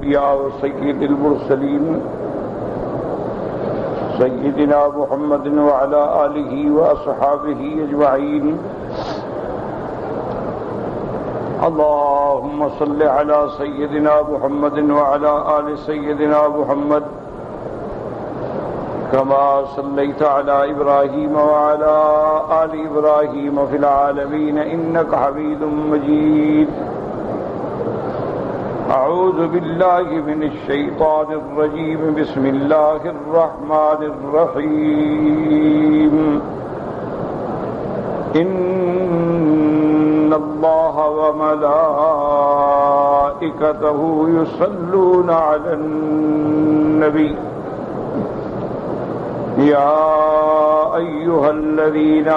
الأنبياء وسيد المرسلين سيدنا محمد وعلى آله وأصحابه أجمعين اللهم صل على سيدنا محمد وعلى آل سيدنا محمد كما صليت على إبراهيم وعلى آل إبراهيم في العالمين إنك حميد مجيد أعوذ بالله من الشيطان الرجيم بسم الله الرحمن الرحيم إن الله وملائكته يصلون على النبي يا أيها الذين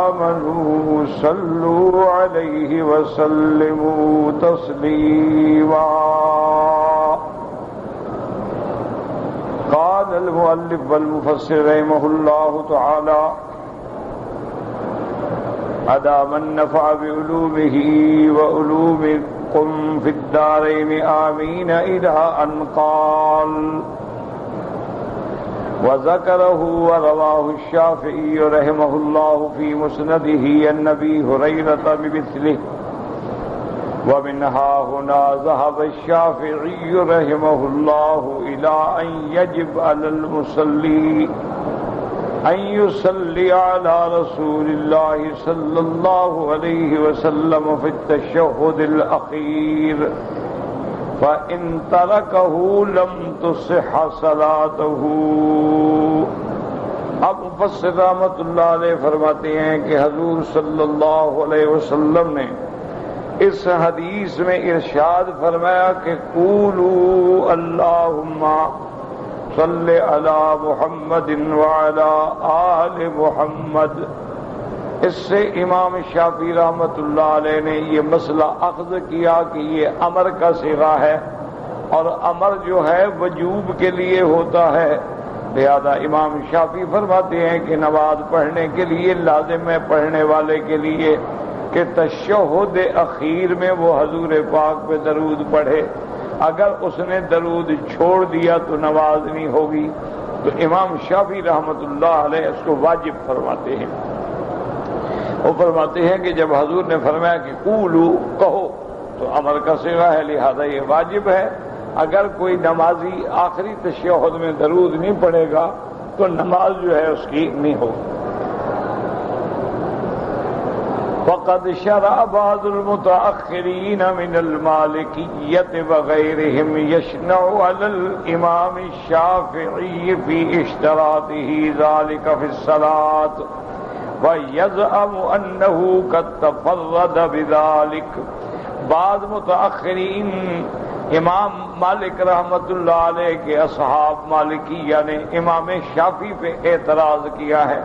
آمنوا صلوا عليه وسلموا تسليما قال المؤلف والمفسر رحمه الله تعالى أدام النفع بعلومه وعلومكم في الدارين آمين إلى أن قال وذكره ورواه الشافعي رحمه الله في مسنده عن أبي هريرة بمثله ومنها هنا ذهب الشافعي رحمه الله إلى أن يجب على المصلي أن يصلي على رسول الله صلى الله عليه وسلم في التشهد الأخير فإن تركه لم تصح صلاته. اب مفسر رحمۃ اللہ علیہ فرماتے ہیں کہ حضور صلی اللہ علیہ وسلم نے اس حدیث میں ارشاد فرمایا کہ قولوا اللہم صلی علی محمد وعلی آل محمد. اس سے امام شافعی رحمۃ اللہ علیہ نے یہ مسئلہ اخذ کیا کہ یہ امر کا صیغہ ہے اور امر جو ہے وجوب کے لیے ہوتا ہے، لہذا امام شافعی فرماتے ہیں کہ نماز پڑھنے کے لیے لازم ہے پڑھنے والے کے لیے کہ تشہد اخیر میں وہ حضور پاک پہ درود پڑھے. اگر اس نے درود چھوڑ دیا تو نماز نہیں ہوگی. تو امام شافعی رحمۃ اللہ علیہ اس کو واجب فرماتے ہیں. وہ فرماتے ہیں کہ جب حضور نے فرمایا کہ قولو کہو تو امر کا صیغہ ہے، لہذا یہ واجب ہے. اگر کوئی نمازی آخری تشہد میں درود نہیں پڑھے گا تو نماز جو ہے اس کی نہیں ہوگی. فقد شرع بعض المتأخرين من المالكية وغيرهم يشنع على الإمام الشافعي في اشتراطه ذلك في الصلاة وَيَزْعَمُ أَنَّهُ قَدْ تَفَرَّدَ بِذَلِكَ. بعض متأخرین امام مالک رحمۃ اللہ علیہ کے اصحاب مالکیہ نے امام شافعی پہ اعتراض کیا ہے.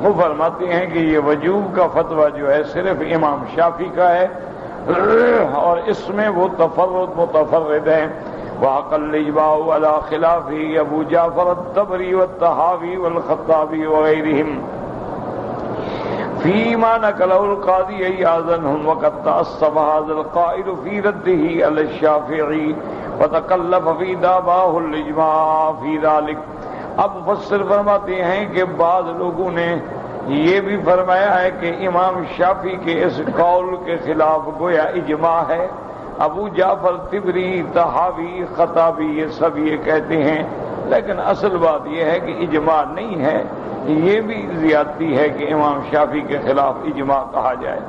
وہ فرماتے ہیں کہ یہ وجوب کا فتویٰ جو ہے صرف امام شافعی کا ہے اور اس میں وہ تفرد متفرد ہیں. وَعَقَلَّ الْإِجْمَاعُ عَلَى خِلَافِهِ أَبُو جعفر الطبری والطحاوی والخطابی وغيرهم فيما نقله القاضي عياض عنهم وقد تعصب هذا القائل في رده على الشافعي وتكلف في دعواه الاجماع في ذلك. اب مفسر فرماتے ہیں کہ بعض لوگوں نے یہ بھی فرمایا ہے کہ امام شافعی کے اس قول کے خلاف گویا اجماع ہے. ابو جعفر طبری، طحاوی، خطابی یہ سب یہ کہتے ہیں، لیکن اصل بات یہ ہے کہ اجماع نہیں ہے. یہ بھی زیادتی ہے کہ امام شافعی کے خلاف اجماع کہا جائے.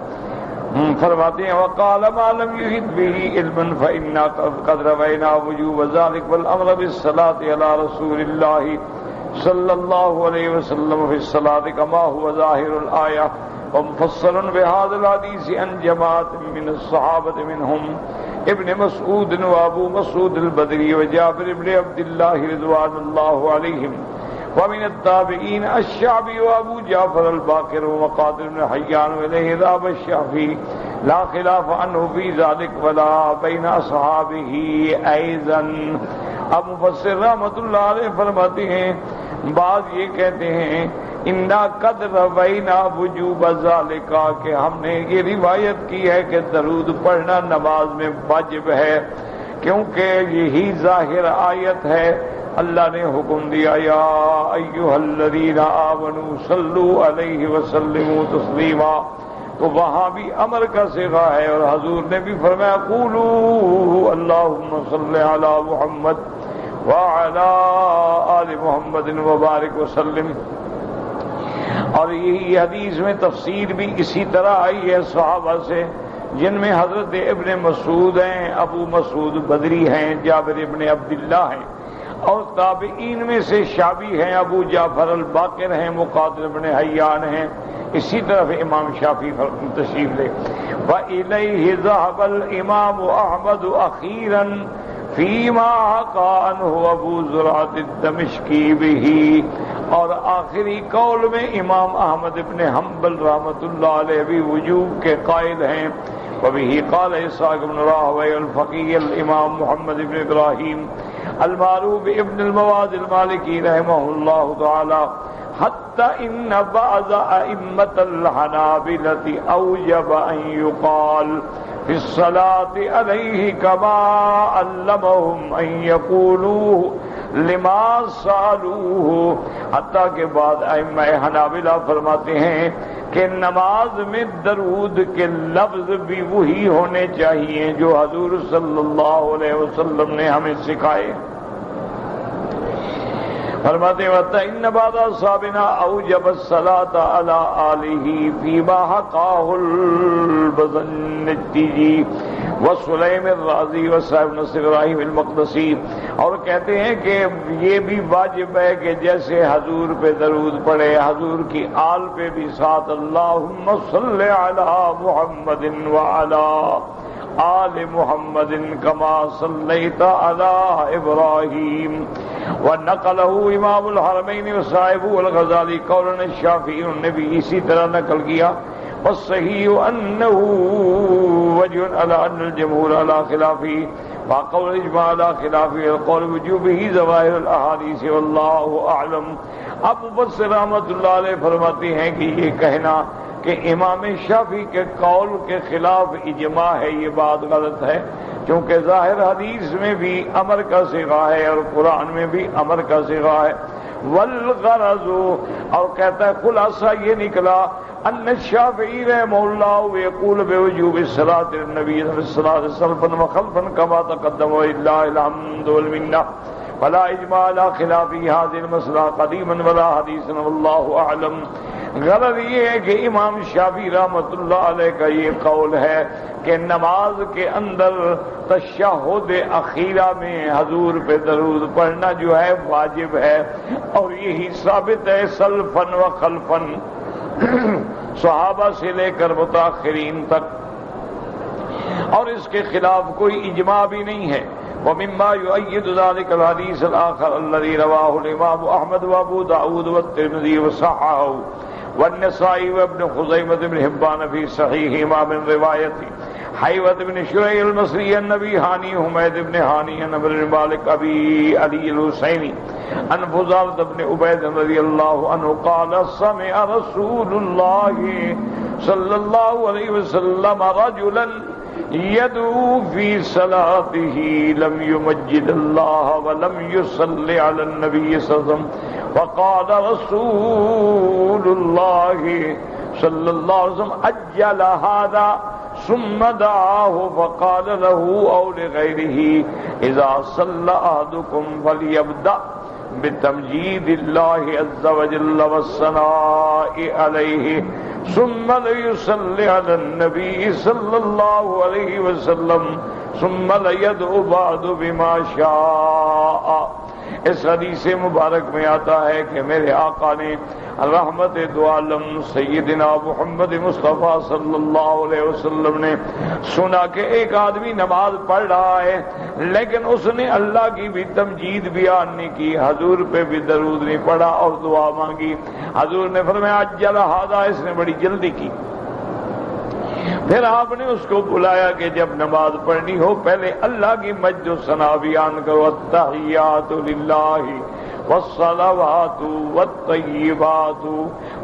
فرماتے ہیں وقال ما لم يحد به علما فإنا قد روينا وجوب ذلك والأمر بالصلاة على رسول الله صلى الله عليه وسلم في الصلاة كما هو ظاهر الآية ومفصل بهذا الحديث عن جماعة من الصحابة منهم ابن مسعود وابو مسعود البدري وجابر بن عبد الله رضوان الله عليهم ومن التابعين الشعبي وابو جعفر الباقر ومقاتل بن حيان وإليه ذهب الشافعي لا خلاف عنه في ذلك ولا بين أصحابه أيضا. اب مفسر رحمۃ اللہ علیہ فرماتے ہیں بعض یہ کہتے ہیں انا قد روینا وجوب ذالک کہ ہم نے یہ روایت کی ہے کہ درود پڑھنا نماز میں واجب ہے. کیونکہ یہی ظاہر آیت ہے. اللہ نے حکم دیا یا ایھا الذین آمنوا صلوا علیہ وسلموا تسلیما، تو وہاں بھی امر کا صیغہ ہے، اور حضور نے بھی فرمایا قولوا اللہم صل علی محمد وعلی آل محمد وبارک وسلم. اور یہی حدیث میں تفسیر بھی اسی طرح آئی ہے صحابہ سے، جن میں حضرت ابن مسعود ہیں، ابو مسعود بدری ہیں، جابر ابن عبداللہ ہیں، اور تابعین میں سے شعبی ہیں، ابو جعفر الباقر ہیں، مقاتل بن حیان ہیں. اسی طرف امام شافعی تشریف لے. وَإِلَيْهِ ذَهَبَ الْإِمَامُ أَحْمَدُ أَخِيرًا فِيمَا حَكَى عَنْهُ أَبُو زُرْعَةَ الدَّمِشْقِي بِهِ، اور آخری قول میں امام احمد ابن حنبل رحمۃ اللہ علیہ بھی وجوب کے قائل ہیں. وَبِهِ قَالَ إِسْحَاقُ بْنُ رَاهْوَيْهِ الْفَقِيهُ الْإِمَامُ محمد ابن ابراہیم المعروف ابن المواد المالکی رحمہ اللہ تعالی. حتی ان بعض ائمة الحنابلة اوجب ان يقال في الصلاة علیہ كما علمهم ان يقولوا لما سالوه. حتیٰ کہ بعد ائمہ حنابلہ فرماتے ہیں کہ نماز میں درود کے لفظ بھی وہی ہونے چاہیے جو حضور صلی اللہ علیہ وسلم نے ہمیں سکھائے. فرماتے ہیں وَإِنَّ بَعْضَ أَصْحَابِنَا أَوْجَبَ الصَّلَاةَ عَلَىٰ آلِهِ فِيمَا حَكَاهُ الْبَزَنْجِيُّ وَسُلَيْمُ الرَّازِي وَصَاحِبُ نَصْرِ إبراہیم المقدسی. اور کہتے ہیں کہ یہ بھی واجب ہے کہ جیسے حضور پہ درود پڑھے، حضور کی آل پہ بھی ساتھ اللہم صل علی محمد وعلی آل محمد کما صلیت علی ابراہیم. ونقلہ امام الحرمین وصاحب الغزالی قولا الشافعی، نے بھی اسی طرح نقل کیا. والصحیح انہ وجہ علی ان الجمہور علی خلافی وقول الاجماع علی خلافی القول وجوبہ ظواہر الاحادیث واللہ اعلم. ابو بصر رحمۃ اللہ علیہ فرماتے ہیں کہ یہ کہنا کہ امام شافعی کے قول کے خلاف اجماع ہے، یہ بات غلط ہے، کیونکہ ظاہر حدیث میں بھی امر کا صیغہ ہے اور قرآن میں بھی امر کا صیغہ ہے. والغرض، اور کہتا ہے خلاصہ یہ نکلا ان الشافعی رحمہ اللہ یقول بوجوب الصلاۃ للنبی صلی اللہ علیہ وسلم سلفا وخلفا كما تقدم وللہ الحمد والمنہ، فلا اجماع علی خلاف هذه المسألة قدیما ولا حدیثا واللہ اعلم. غرض یہ ہے کہ امام شافعی رحمۃ اللہ علیہ کا یہ قول ہے کہ نماز کے اندر تشہد اخیرہ میں حضور پہ درود پڑھنا جو ہے واجب ہے، اور یہی ثابت ہے سلفن و خلفن، صحابہ سے لے کر متاخرین تک، اور اس کے خلاف کوئی اجماع بھی نہیں ہے. ومما يؤيد ذلك الحديث الآخر الذي رواه الإمام أحمد وأبو داود والترمذي وصححه والنسائی وابن خزیمہ بن حبان فی صحیحہما من روایت حیوۃ بن شریح المصری النبی ہانی حمید بن ہانی نبر مالک ابی علی الحسینی ان فضالۃ بن عبید رضی اللہ عنہ قال سمع رسول اللہ صلی اللہ علیہ وسلم رجلا يدعو في صلاته لم يمجد الله ولم يصلي على النبي صلى الله عليه وسلم فقال رسول الله صلى الله عليه وسلم أجل هذا ثم دعاه فقال له أو لغيره إذا صلى أحدكم فليبدأ بتمجيد الله عز وجل والثناء عليه ثم ليصلي على النبي صلى الله عليه وسلم ثم ليدعو بعد بما شاء. اس حدیث مبارک میں آتا ہے کہ میرے آقا نے رحمت دو عالم سیدنا محمد مصطفیٰ صلی اللہ علیہ وسلم نے سنا کہ ایک آدمی نماز پڑھ رہا ہے لیکن اس نے اللہ کی بھی تمجید بیان نہیں کی، حضور پہ بھی درود نہیں پڑھا اور دعا مانگی. حضور نے فرمایا اجل ھذا، اس نے بڑی جلدی کی. پھر آپ نے اس کو بلایا کہ جب نماز پڑھنی ہو پہلے اللہ کی مجد و ثنا بیان کرو، التحیات للہ والصلوات والطیبات،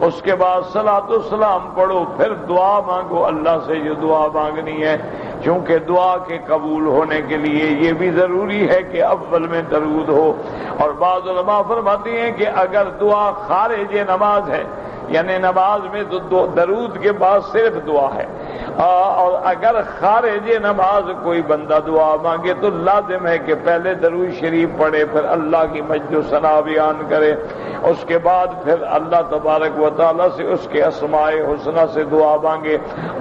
اس کے بعد صلاۃ و سلام پڑھو، پھر دعا مانگو اللہ سے جو دعا مانگنی ہے. چونکہ دعا کے قبول ہونے کے لیے یہ بھی ضروری ہے کہ اول میں درود ہو. اور بعض علماء فرماتے ہیں کہ اگر دعا خارج نماز ہے، یعنی نماز میں درود کے بعد صرف دعا ہے، اور اگر خارج نماز کوئی بندہ دعا مانگے تو لازم ہے کہ پہلے درود شریف پڑھے، پھر اللہ کی مجد و ثنا بیان کرے، اس کے بعد پھر اللہ تبارک و تعالیٰ سے اس کے اسماء حسنہ سے دعا مانگے،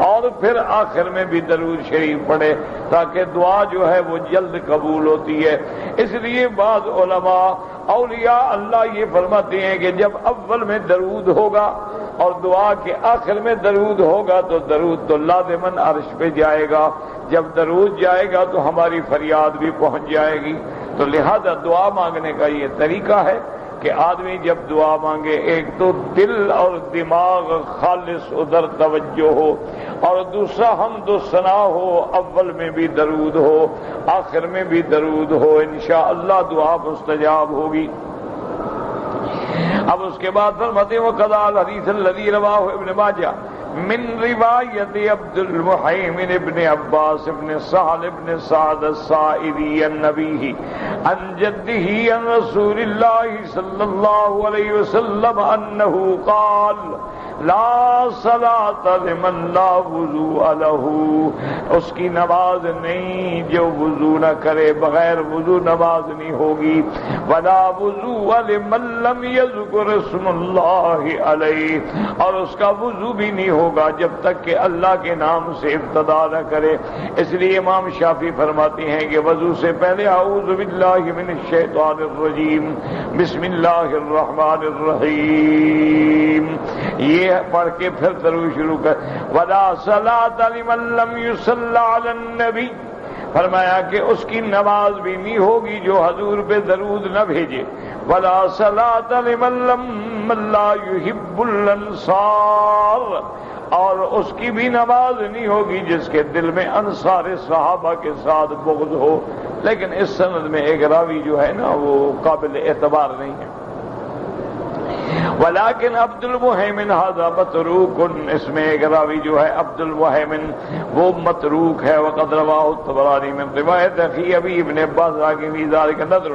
اور پھر آخر میں بھی درود شریف پڑھے تاکہ دعا جو ہے وہ جلد قبول ہوتی ہے. اس لیے بعض علماء اولیاء اللہ یہ فرماتے ہیں کہ جب اول میں درود ہوگا اور دعا کے آخر میں درود ہوگا تو درود تو لازماً عرش پہ جائے گا، جب درود جائے گا تو ہماری فریاد بھی پہنچ جائے گی. تو لہذا دعا مانگنے کا یہ طریقہ ہے کہ آدمی جب دعا مانگے ایک تو دل اور دماغ خالص ادھر توجہ ہو، اور دوسرا حمد و ثنا ہو، اول میں بھی درود ہو آخر میں بھی درود ہو، انشاءاللہ دعا مستجاب ہوگی. اب اس کے بعد فرماتے ہیں وقضى الحديث الذي رواه ابن ماجہ من روایت عبد المحیمن ابن عباس ابن سہل ابن سعد الساعدی النبی عن جدہ عن رسول اللہ صلی اللہ علیہ وسلم انہ قال لا صلاة لمن لا وضوء له، اس کی نماز نہیں جو وضو نہ کرے، بغیر وضو نماز نہیں ہوگی. ولا وضوء لمن لم يذكر اسم اللہ علیہ، اور اس کا وضو بھی نہیں ہوگا جب تک کہ اللہ کے نام سے ابتدا نہ کرے. اس لیے امام شافعی فرماتے ہیں کہ وضو سے پہلے اعوذ باللہ من الشیطان الرجیم بسم اللہ الرحمن الرحیم یہ پڑھ کے پھر درود شروع کر. ولا صلاۃ لمن لم يصلی علی النبی، فرمایا کہ اس کی نماز بھی نہیں ہوگی جو حضور پہ درود نہ بھیجے. ولا صلاۃ لمن لا يحب الانصار، اور اس کی بھی نماز نہیں ہوگی جس کے دل میں انصار صحابہ کے ساتھ بغض ہو. لیکن اس سند میں ایک راوی جو ہے نا وہ قابل اعتبار نہیں ہے. ولیکن عبد المحیمن ھذا متروک، اس میں ایک راوی جو ہے عبد المحیمن وہ متروک ہے. وقد رواہ الطبرانی من روایت اخی ابی ابن عباس راکی فی ذلک نظر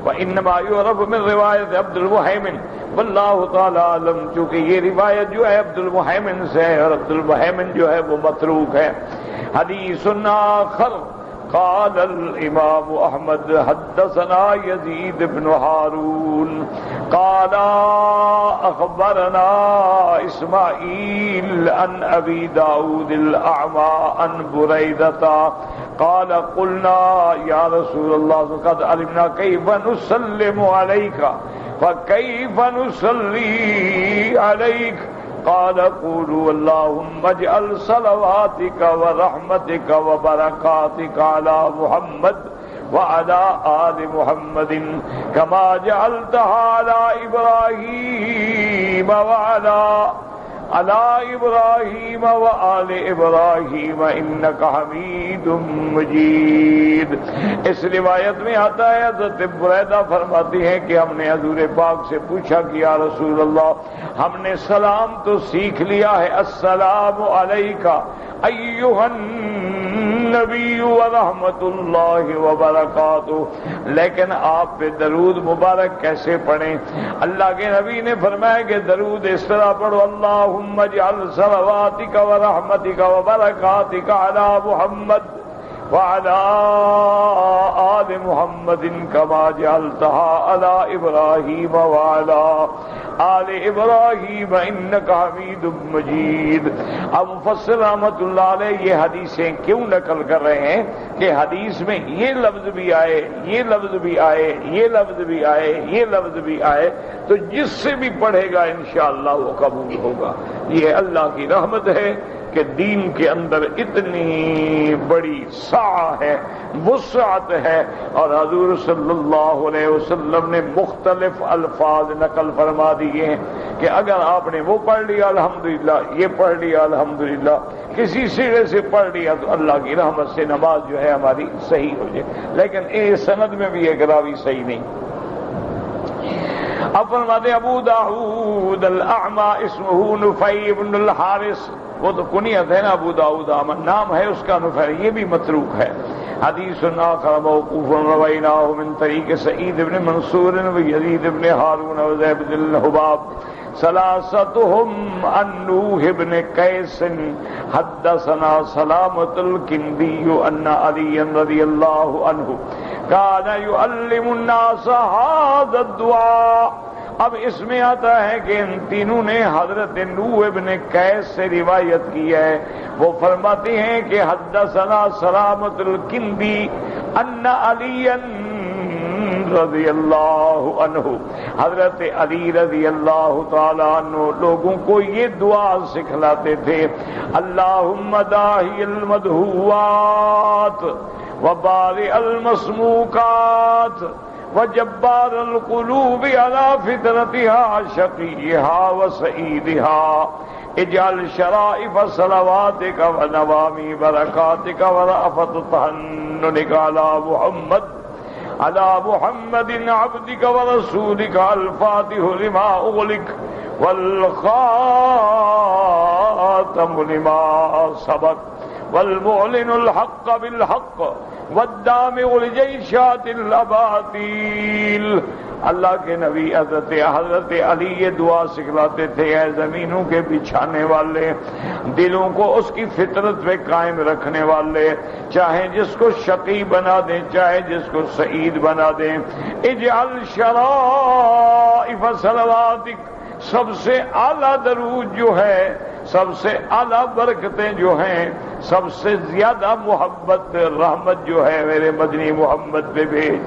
وانما یعرف من روایت عبد المحیمن واللہ تعالی عالم. چونکہ یہ روایت جو ہے عبد المحیمن سے ہے اور عبد المحیمن جو ہے وہ متروک ہے. حدیث آخر قال الامام احمد حدثنا یزید بن ہارون قال اخبرنا اسماعیل عن ابی داود الاعمى عن بریدہ قال قلنا یا رسول اللہ قد علمنا کیف نسلم علیک فکیف نصلی علیک قال قولوا اللهم اجعل صلواتك ورحمتك وبركاتك على محمد وعلى آل محمد كما جعلتها على إبراهيم على إبراهيم وآل إبراهيم إنك حميد مجيد. اس روایت میں آتا ہے حضرت بریدہ فرماتی ہیں کہ ہم نے حضور پاک سے پوچھا کہ یا رسول اللہ ہم نے سلام تو سیکھ لیا ہے السلام علیکہ ایھا النبی ورحمۃ اللہ وبرکاتہ، لیکن آپ پہ درود مبارک کیسے پڑھیں؟ اللہ کے نبی نے فرمایا کہ درود اس طرح پڑھو اللہم اجعل صلواتک ورحمتک وبرکاتک علی محمد وعلى آل محمد كما جعلتها على إبراهيم وعلى آل إبراهيم إنك حميد مجيد. اب مفسر رحمۃ اللہ علیہ یہ حدیثیں کیوں نقل کر رہے ہیں کہ حدیث میں یہ لفظ بھی آئے، یہ لفظ بھی آئے، یہ لفظ بھی آئے، یہ لفظ بھی آئے، تو جس سے بھی پڑھے گا انشاءاللہ وہ قبول ہوگا. یہ اللہ کی رحمت ہے کہ دین کے اندر اتنی بڑی سعہ ہے، وسعت ہے، اور حضور صلی اللہ علیہ وسلم نے مختلف الفاظ نقل فرما دیے ہیں کہ اگر آپ نے وہ پڑھ لیا الحمدللہ، یہ پڑھ لیا الحمدللہ، کسی سرے سے پڑھ لیا تو اللہ کی رحمت سے نماز جو ہے ہماری صحیح ہو جائے. لیکن اس سند میں بھی ایک راوی صحیح نہیں. اب فرماتے ابو داؤد الاعمى اسمہ نفیع بن الحارث وہ تو کنیت ہے نا ابو داؤد احمد، نام ہے اس کا نفیر، یہ بھی متروک ہے۔ حدیث آخر موقوف رویناه من طریق سعید بن منصور و یزید بن ہارون و زید بن الحباب ثلاثتهم عن نوح بن قیس حدثنا سلامة الكندي ان علی رضی اللہ عنہ كان يعلم الناس هذا الدعاء۔ اب اس میں آتا ہے کہ ان تینوں نے حضرت نوح ابن قیس سے روایت کی ہے، وہ فرماتے ہیں کہ حدثنا سلامة الکندی ان علی رضی اللہ عنہ، حضرت علی رضی اللہ تعالی عنہ لوگوں کو یہ دعا سکھلاتے تھے، اللہم داہی المدہوات وبارئ المسموکات وجبار القلوب على فطرتها شقيها وسعيدها اجعل شرائف صلواتك ونوامي بركاتك ورأفة تحننك على محمد عبدك ورسولك الفاتح لما أغلق والخاتم لما سبق والمعلن الحق بالحق والدامغ لجيشات الاباطیل۔ اللہ کے نبی حضرت علی یہ دعا سکھلاتے تھے، اے زمینوں کے بچھانے والے، دلوں کو اس کی فطرت پہ قائم رکھنے والے، چاہے جس کو شقی بنا دیں چاہے جس کو سعید بنا دیں، اجعل شرائف صلواتک، سب سے اعلیٰ درود جو ہے، سب سے اعلیٰ برکتیں جو ہیں، سب سے زیادہ محبت رحمت جو ہے میرے مدنی محمد پہ بھیج۔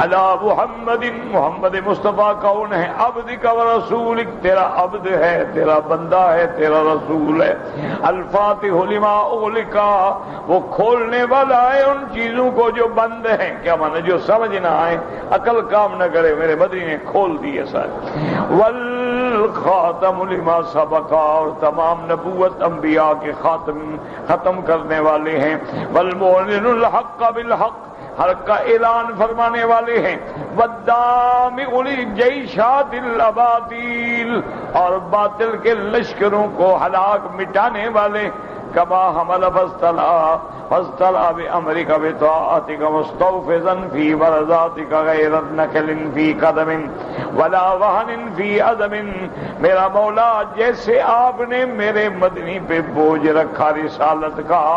علی محمد، محمد مصطفیٰ کون ہے؟ عبدک و رسولک، تیرا عبد ہے، تیرا بندہ ہے، تیرا رسول ہے۔ الفاتح لما اغلق، وہ کھولنے والا ہے ان چیزوں کو جو بند ہیں، کیا معنی جو سمجھ نہ آئے، عقل کام نہ کرے، میرے مدنی نے کھول دیے سارے۔ والخاتم لما سبق، اور تمام نبوت انبیاء کے ختم کرنے والے ہیں۔ والمعلن الحق بالحق، حق کا اعلان فرمانے والے ہیں۔ والدامغ لجیشات الاباطیل، اور باطل کے لشکروں کو ہلاک مٹانے والے۔ کما حمل فاصطلع بأمرك بطاعتك مستوفزا في مرضاتك غير نکل في قدم ولا وهن في عدم۔ میرا مولا جیسے آپ نے میرے مدنی پہ بوجھ رکھا رسالت کا،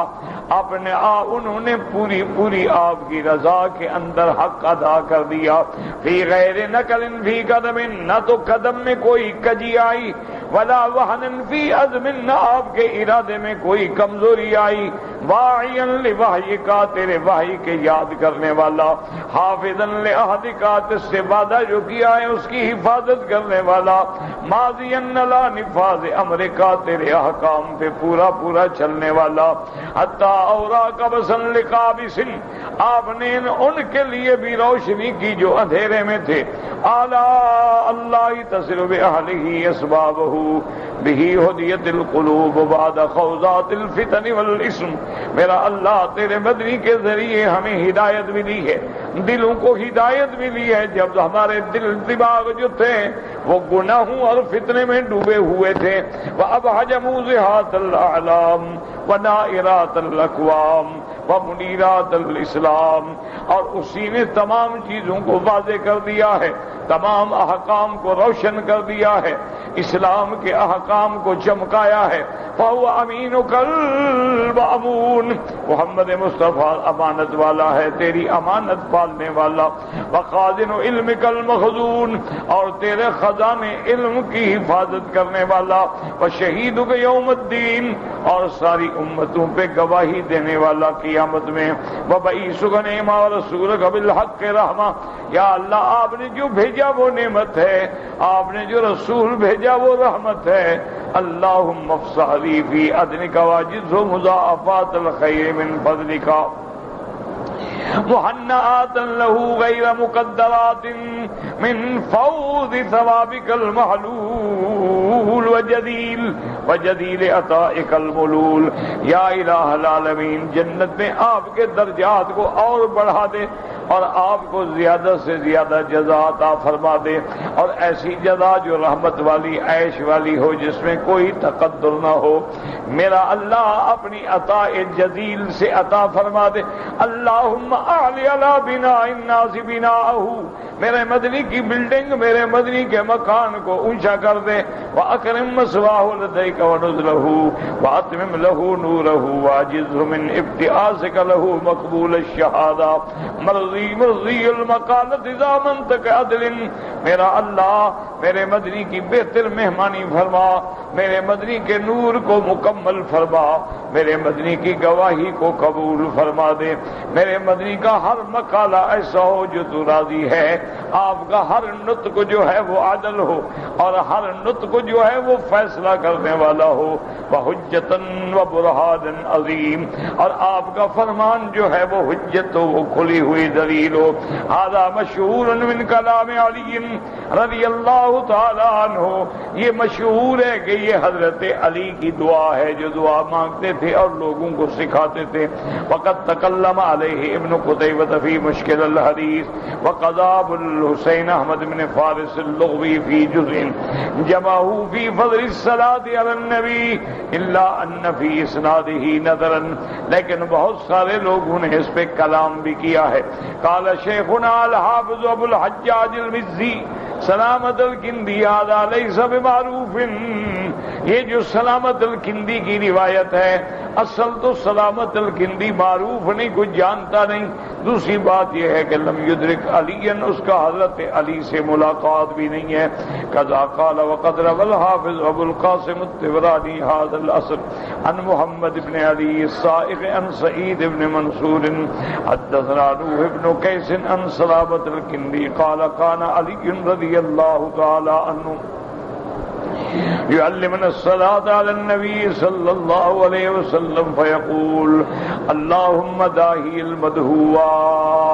انہوں نے پوری آپ کی رضا کے اندر حق ادا کر دیا۔ فی غیر نکل فی قدم، نہ تو قدم میں کوئی کجی آئی، ولا وہن فی عزم، نہ آپ کے ارادے میں کوئی کمزوری آئی۔ واعیا لوحیک، تیرے وحی کے یاد کرنے والا۔ حافظا لعہدک، تجھ سے وعدہ جو کیا ہے اس کی حفاظت کرنے والا۔ ماضیا علی نفاذ امرک، تیرے احکام پہ پورا چلنے والا۔ حتی اوراک بسن لقابس، آپ نے ان کے لیے بھی روشنی کی جو اندھیرے میں تھے۔ اعلی اللہ تصل باہلہ اسبابہ بہ ہدیت القلوب بعد خوضات الفتن والاسم۔ میرا اللہ تیرے مدنی کے ذریعے ہمیں ہدایت ملی ہے، دلوں کو ہدایت ملی ہے۔ جب ہمارے دل دماغ جو تھے وہ گناہوں اور فتنے میں ڈوبے ہوئے تھے، وَأَبْحَجَ مُوزِحَاتَ الْأَعْلَامِ وَنَائِرَاتَ الْأَقْوَامِ وَمُنِيرَاتَ الْإِسْلَامِ، اور اسی نے تمام چیزوں کو واضح کر دیا ہے، تمام احکام کو روشن کر دیا ہے، اسلام کے احکام کو چمکایا ہے۔ فَهُوَ أَمِينُكَ الْمَأْمُونُ، محمد مصطفیٰ امانت والا ہے، تیری امانت پالنے والا۔ وَخَازِنُ عِلْمِكَ الْمَخْزُونُ، اور تیرے خزانے علم کی حفاظت کرنے والا۔ وَشَهِيدُكَ يَوْمَ الدِّينِ، اور ساری امتوں پہ گواہی دینے والا قیامت میں۔ وَبَعِيثُكَ نِعْمَةً وَرَسُولُكَ بِالْحَقِّ رَحْمَةً، یا اللہ آپ نے جو بھیجا وہ نعمت ہے، آپ نے جو رسول بھیجا وہ رحمت ہے۔ اللہم افصح لی فی عدلک واجزہ مضاعفات الخیر من فضلک مہنآت لہ غیر مقدرات من فوز ثوابک المحلول وجدیل عطائک الملول۔ یا الہ العالمین، جنت میں آپ کے درجات کو اور بڑھا دے، اور آپ کو زیادہ سے زیادہ جزا عطا فرما دے، اور ایسی جزا جو رحمت والی، عیش والی ہو، جس میں کوئی تقدر نہ ہو۔ میرا اللہ اپنی عطا جزیل سے عطا فرما دے۔ اللہم اعلی علی بناء الناس بناءہ، میرے مدنی کی بلڈنگ، میرے مدنی کے مکان کو اونچا کر دے۔ وَأَكْرِمْ مَثْوَاهُ لَدَيْكَ وَنُزْلَهُ وَأَتْمِمْ لَهُ نُورَهُ وَأَجِزْهُ مِنْ ابْتِعَاثِكَ لَهُ مَقْبُولَ الشَّهَادَةِ مرضی المقالۃ ذا منطق عدل۔ میرا اللہ میرے مدنی کی بہتر مہمانی فرما، میرے مدنی کے نور کو مکمل فرما، میرے مدنی کی گواہی کو قبول فرما دے۔ میرے مدنی کا ہر مقالہ ایسا ہو جو تو راضی ہے، آپ کا ہر نطق جو ہے وہ عدل ہو، اور ہر نطق جو ہے وہ فیصلہ کرنے والا ہو، وحجتن وبرہان عظیم، اور آپ کا فرمان جو ہے وہ حجت ہو، وہ کھلی ہوئی دلیل ہو۔ ھذا مشہور من کلام علی رضی اللہ تعالی عنہ، یہ مشہور ہے کہ یہ حضرت علی کی دعا ہے جو دعا مانگتے تھے اور لوگوں کو سکھاتے تھے۔ وقد تکلم علیہ ابن قتیبہ فی مشکل الحدیث، وقضى ابو الحسین احمد بن فارس اللغوی فی جزء جمعہ فی فضل الصلاة علی النبی الا ان فی اسنادہ نظرا، لیکن بہت سارے لوگوں نے اس پہ کلام بھی کیا ہے۔ قال شیخنا الحافظ ابو الحجاج المزی سلامت الکندی ھذا لیس بمعروف، یہ جو سلامت الکندی کی روایت ہے، اصل تو سلامت الکندی معروف نہیں، کوئی جانتا نہیں۔ دوسری بات یہ ہے کہ لم یدرک علی، اس کا حضرت علی سے ملاقات بھی نہیں ہے۔ قضا قال وقد روى الحافظ ابو القاسم الطبراني هذا الاصل عن محمد بن علي الصائغ عن سعيد بن منصور حدثنا نوح بن قيس عن سلامة الكندي قال كان علي رضي الله تعالى عنه يعلمنا الصلاة على النبي صلى الله عليه وسلم فيقول اللهم داهي المدهوات،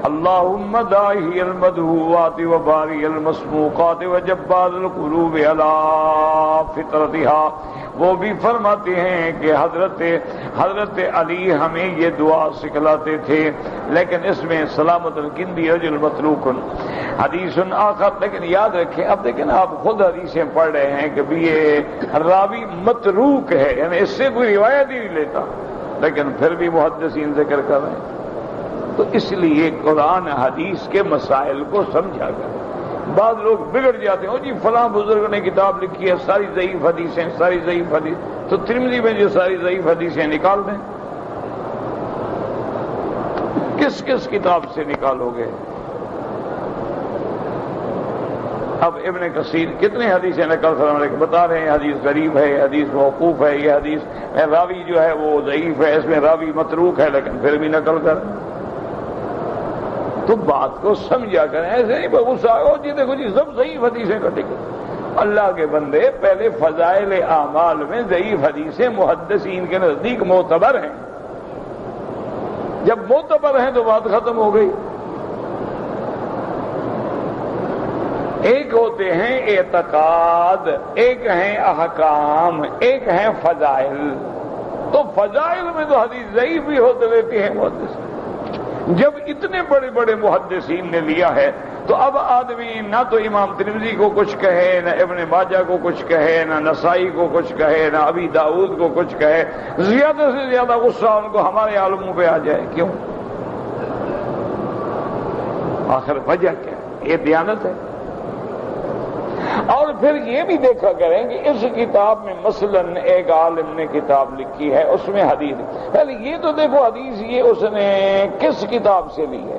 اللهم داهي المدهوات وباري المسموقات وجبار القلوب على فطرتها۔ وہ بھی فرماتے ہیں کہ حضرت علی ہمیں یہ دعا سکھلاتے تھے، لیکن اس میں سلامت الکندی رجل متروک حدیث آخر، لیکن یاد رکھیں، اب دیکھیں آپ خود حدیثیں پڑھ رہے ہیں کہ بھی یہ راوی متروک ہے، یعنی اس سے کوئی روایت ہی نہیں لیتا، لیکن پھر بھی محدثین ذکر کر رہے ہیں۔ تو اس لیے قرآن حدیث کے مسائل کو سمجھا کر بعض لوگ بگڑ جاتے ہیں، جی فلاں بزرگ نے کتاب لکھی ہے ساری ضعیف حدیثیں، ساری ضعیف حدیث، تو ترمذی میں جو ساری ضعیف حدیثیں نکال دیں، کس کس کتاب سے نکالو گے؟ اب ابن کثیر کتنے حدیثیں نقل فرما رہے بتا رہے ہیں، حدیث غریب ہے، حدیث موقوف ہے، یہ حدیث راوی جو ہے وہ ضعیف ہے، اس میں راوی متروک ہے، لیکن پھر بھی نقل کر۔ تو بات کو سمجھا کریں، ایسے نہیں غصہ ہو جی دیکھو جی سب ضعیف حدیثیں کٹیں گے۔ اللہ کے بندے، پہلے فضائل اعمال میں ضعیف حدیثیں محدثین کے نزدیک معتبر ہیں، جب معتبر ہیں تو بات ختم ہو گئی۔ ایک ہوتے ہیں اعتقاد، ایک ہیں احکام، ایک ہیں فضائل۔ تو فضائل میں تو حدیث ضعیف بھی ہوتے رہتی ہے محدث۔ جب اتنے بڑے بڑے محدثین نے لیا ہے تو اب آدمی نہ تو امام ترمذی کو کچھ کہے، نہ ابن ماجہ کو کچھ کہے، نہ نسائی کو کچھ کہے، نہ ابی داؤد کو کچھ کہے، زیادہ سے زیادہ غصہ ان کو ہمارے عالموں پہ آ جائے۔ کیوں؟ آخر وجہ کیا ہے؟ یہ دیانت ہے۔ اور پھر یہ بھی دیکھا کریں کہ اس کتاب میں مثلا ایک عالم نے کتاب لکھی ہے، اس میں حدیث، پہلے یہ تو دیکھو حدیث یہ اس نے کس کتاب سے لی ہے۔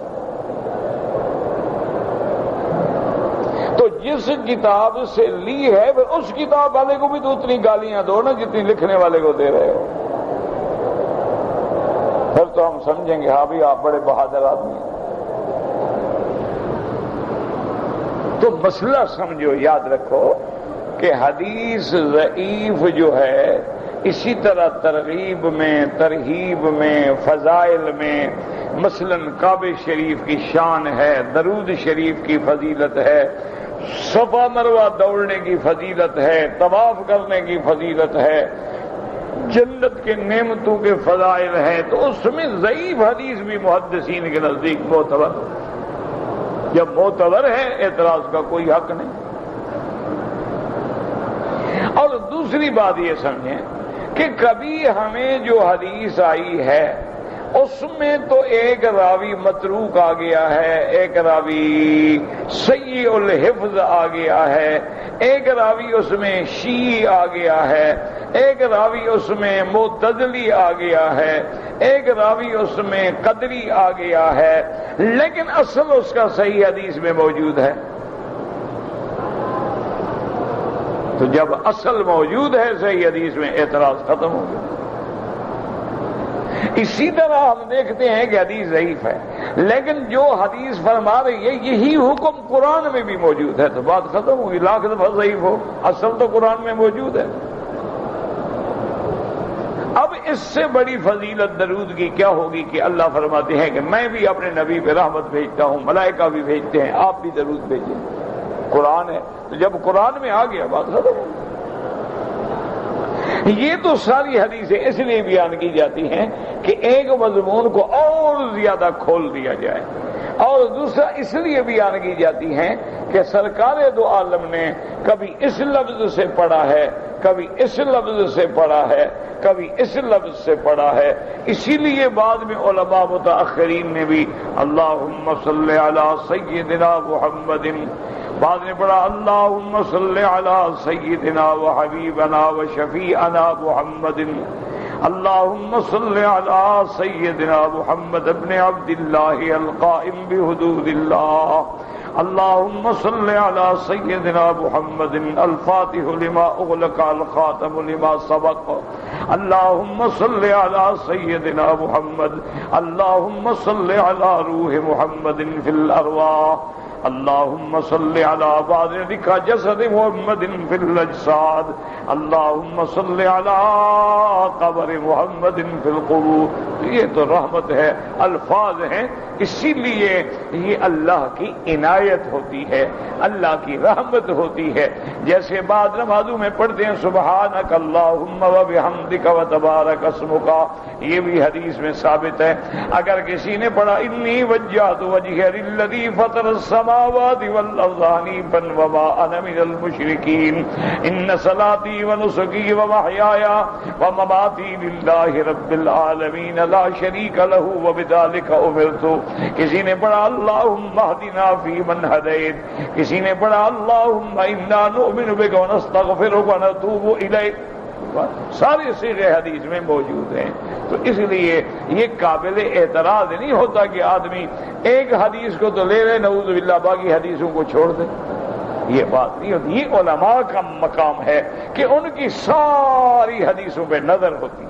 تو جس کتاب سے لی ہے پھر اس کتاب والے کو بھی تو اتنی گالیاں دو نا جتنی لکھنے والے کو دے رہے ہو، پھر تو ہم سمجھیں گے ہاں بھی آپ بڑے بہادر آدمی ہیں۔ تو مسئلہ سمجھو، یاد رکھو کہ حدیث ضعیف جو ہے، اسی طرح ترغیب میں، ترہیب میں، فضائل میں، مثلا کعبہ شریف کی شان ہے، درود شریف کی فضیلت ہے، صفا مروہ دوڑنے کی فضیلت ہے، طواف کرنے کی فضیلت ہے، جنت کے نعمتوں کے فضائل ہیں تو اس میں ضعیف حدیث بھی محدثین کے نزدیک معتبر، جب معتبر ہے اعتراض کا کوئی حق نہیں۔ اور دوسری بات یہ سمجھیں کہ کبھی ہمیں جو حدیث آئی ہے اس میں تو ایک راوی متروک آ گیا ہے، ایک راوی سیء الحفظ آ گیا ہے، ایک راوی اس میں شیعی آ گیا ہے، ایک راوی اس میں معتزلی آ گیا ہے، ایک راوی اس میں قدری آ گیا ہے، لیکن اصل اس کا صحیح حدیث میں موجود ہے۔ تو جب اصل موجود ہے صحیح حدیث میں، اعتراض ختم ہو گیا۔ اسی طرح ہم دیکھتے ہیں کہ حدیث ضعیف ہے، لیکن جو حدیث فرما رہی ہے یہی حکم قرآن میں بھی موجود ہے، تو بات ختم ہوگی۔ لاکھ دفعہ ضعیف ہو، اصل تو قرآن میں موجود ہے۔ اب اس سے بڑی فضیلت درود کی کیا ہوگی کہ اللہ فرماتے ہیں کہ میں بھی اپنے نبی پہ رحمت بھیجتا ہوں، ملائکہ بھی بھیجتے ہیں، آپ بھی درود بھیجیں۔ قرآن ہے تو جب قرآن میں آ گیا بات ختم ہو گئی۔ یہ تو ساری حدیثیں اس لیے بیان کی جاتی ہیں کہ ایک مضمون کو اور زیادہ کھول دیا جائے، اور دوسرا اس لیے بیان کی جاتی ہیں کہ سرکار دو عالم نے کبھی اس لفظ سے پڑھا ہے، کبھی اس لفظ سے پڑھا ہے، کبھی اس لفظ سے پڑھا ہے۔ اسی لیے بعد میں علماء متاخرین نے بھی اللہم صلی علی سیدنا محمد، بعد نے پڑھا اللہم صلی علی سیدنا و حبیبنا و شفیعنا محمد، اللہم صلی علی سیدنا محمد ابن عبد اللہ القائم بحدود اللہ، اللہم صلی علی سیدنا محمد الفاتح لما اغلق الخاتم لما سبق، اللہم صلی علی سیدنا محمد، اللہم صلی علی روح محمد فی الارواح، اللہم صلی علی بعد نے لکھا جسد محمد فی الاجساد، اللہم صلی علی قبر محمد فی القبور۔ یہ تو رحمت ہے، الفاظ ہیں، اسی لیے یہ اللہ کی عنایت ہوتی ہے، اللہ کی رحمت ہوتی ہے۔ جیسے بعد نمازوں میں پڑھتے ہیں سبحانک اللہم و بحمدک و تبارک اسمک، یہ بھی حدیث میں ثابت ہے۔ اگر کسی نے پڑھا انی وجہت وجہی للذی فطر السماوات والارض حنیفا وما انا من المشرکین، ان صلاتی و نسکی و محیای و مماتی للہ رب العالمین لا شریک لہ وبذلک امرت، کسی نے پڑھا اللہم اہدنا فیمن ہدیت، کسی نے پڑھا اللہم انا نؤمن بک ونستغفرک ونتوب الیک، سارے صیغے حدیث میں موجود ہیں۔ تو اس لیے یہ قابل اعتراض نہیں ہوتا کہ آدمی ایک حدیث کو تو لے لے نعوذ باللہ، باقی حدیثوں کو چھوڑ دے، یہ بات نہیں ہوتی۔ یہ علماء کا مقام ہے کہ ان کی ساری حدیثوں پہ نظر ہوتی ہے۔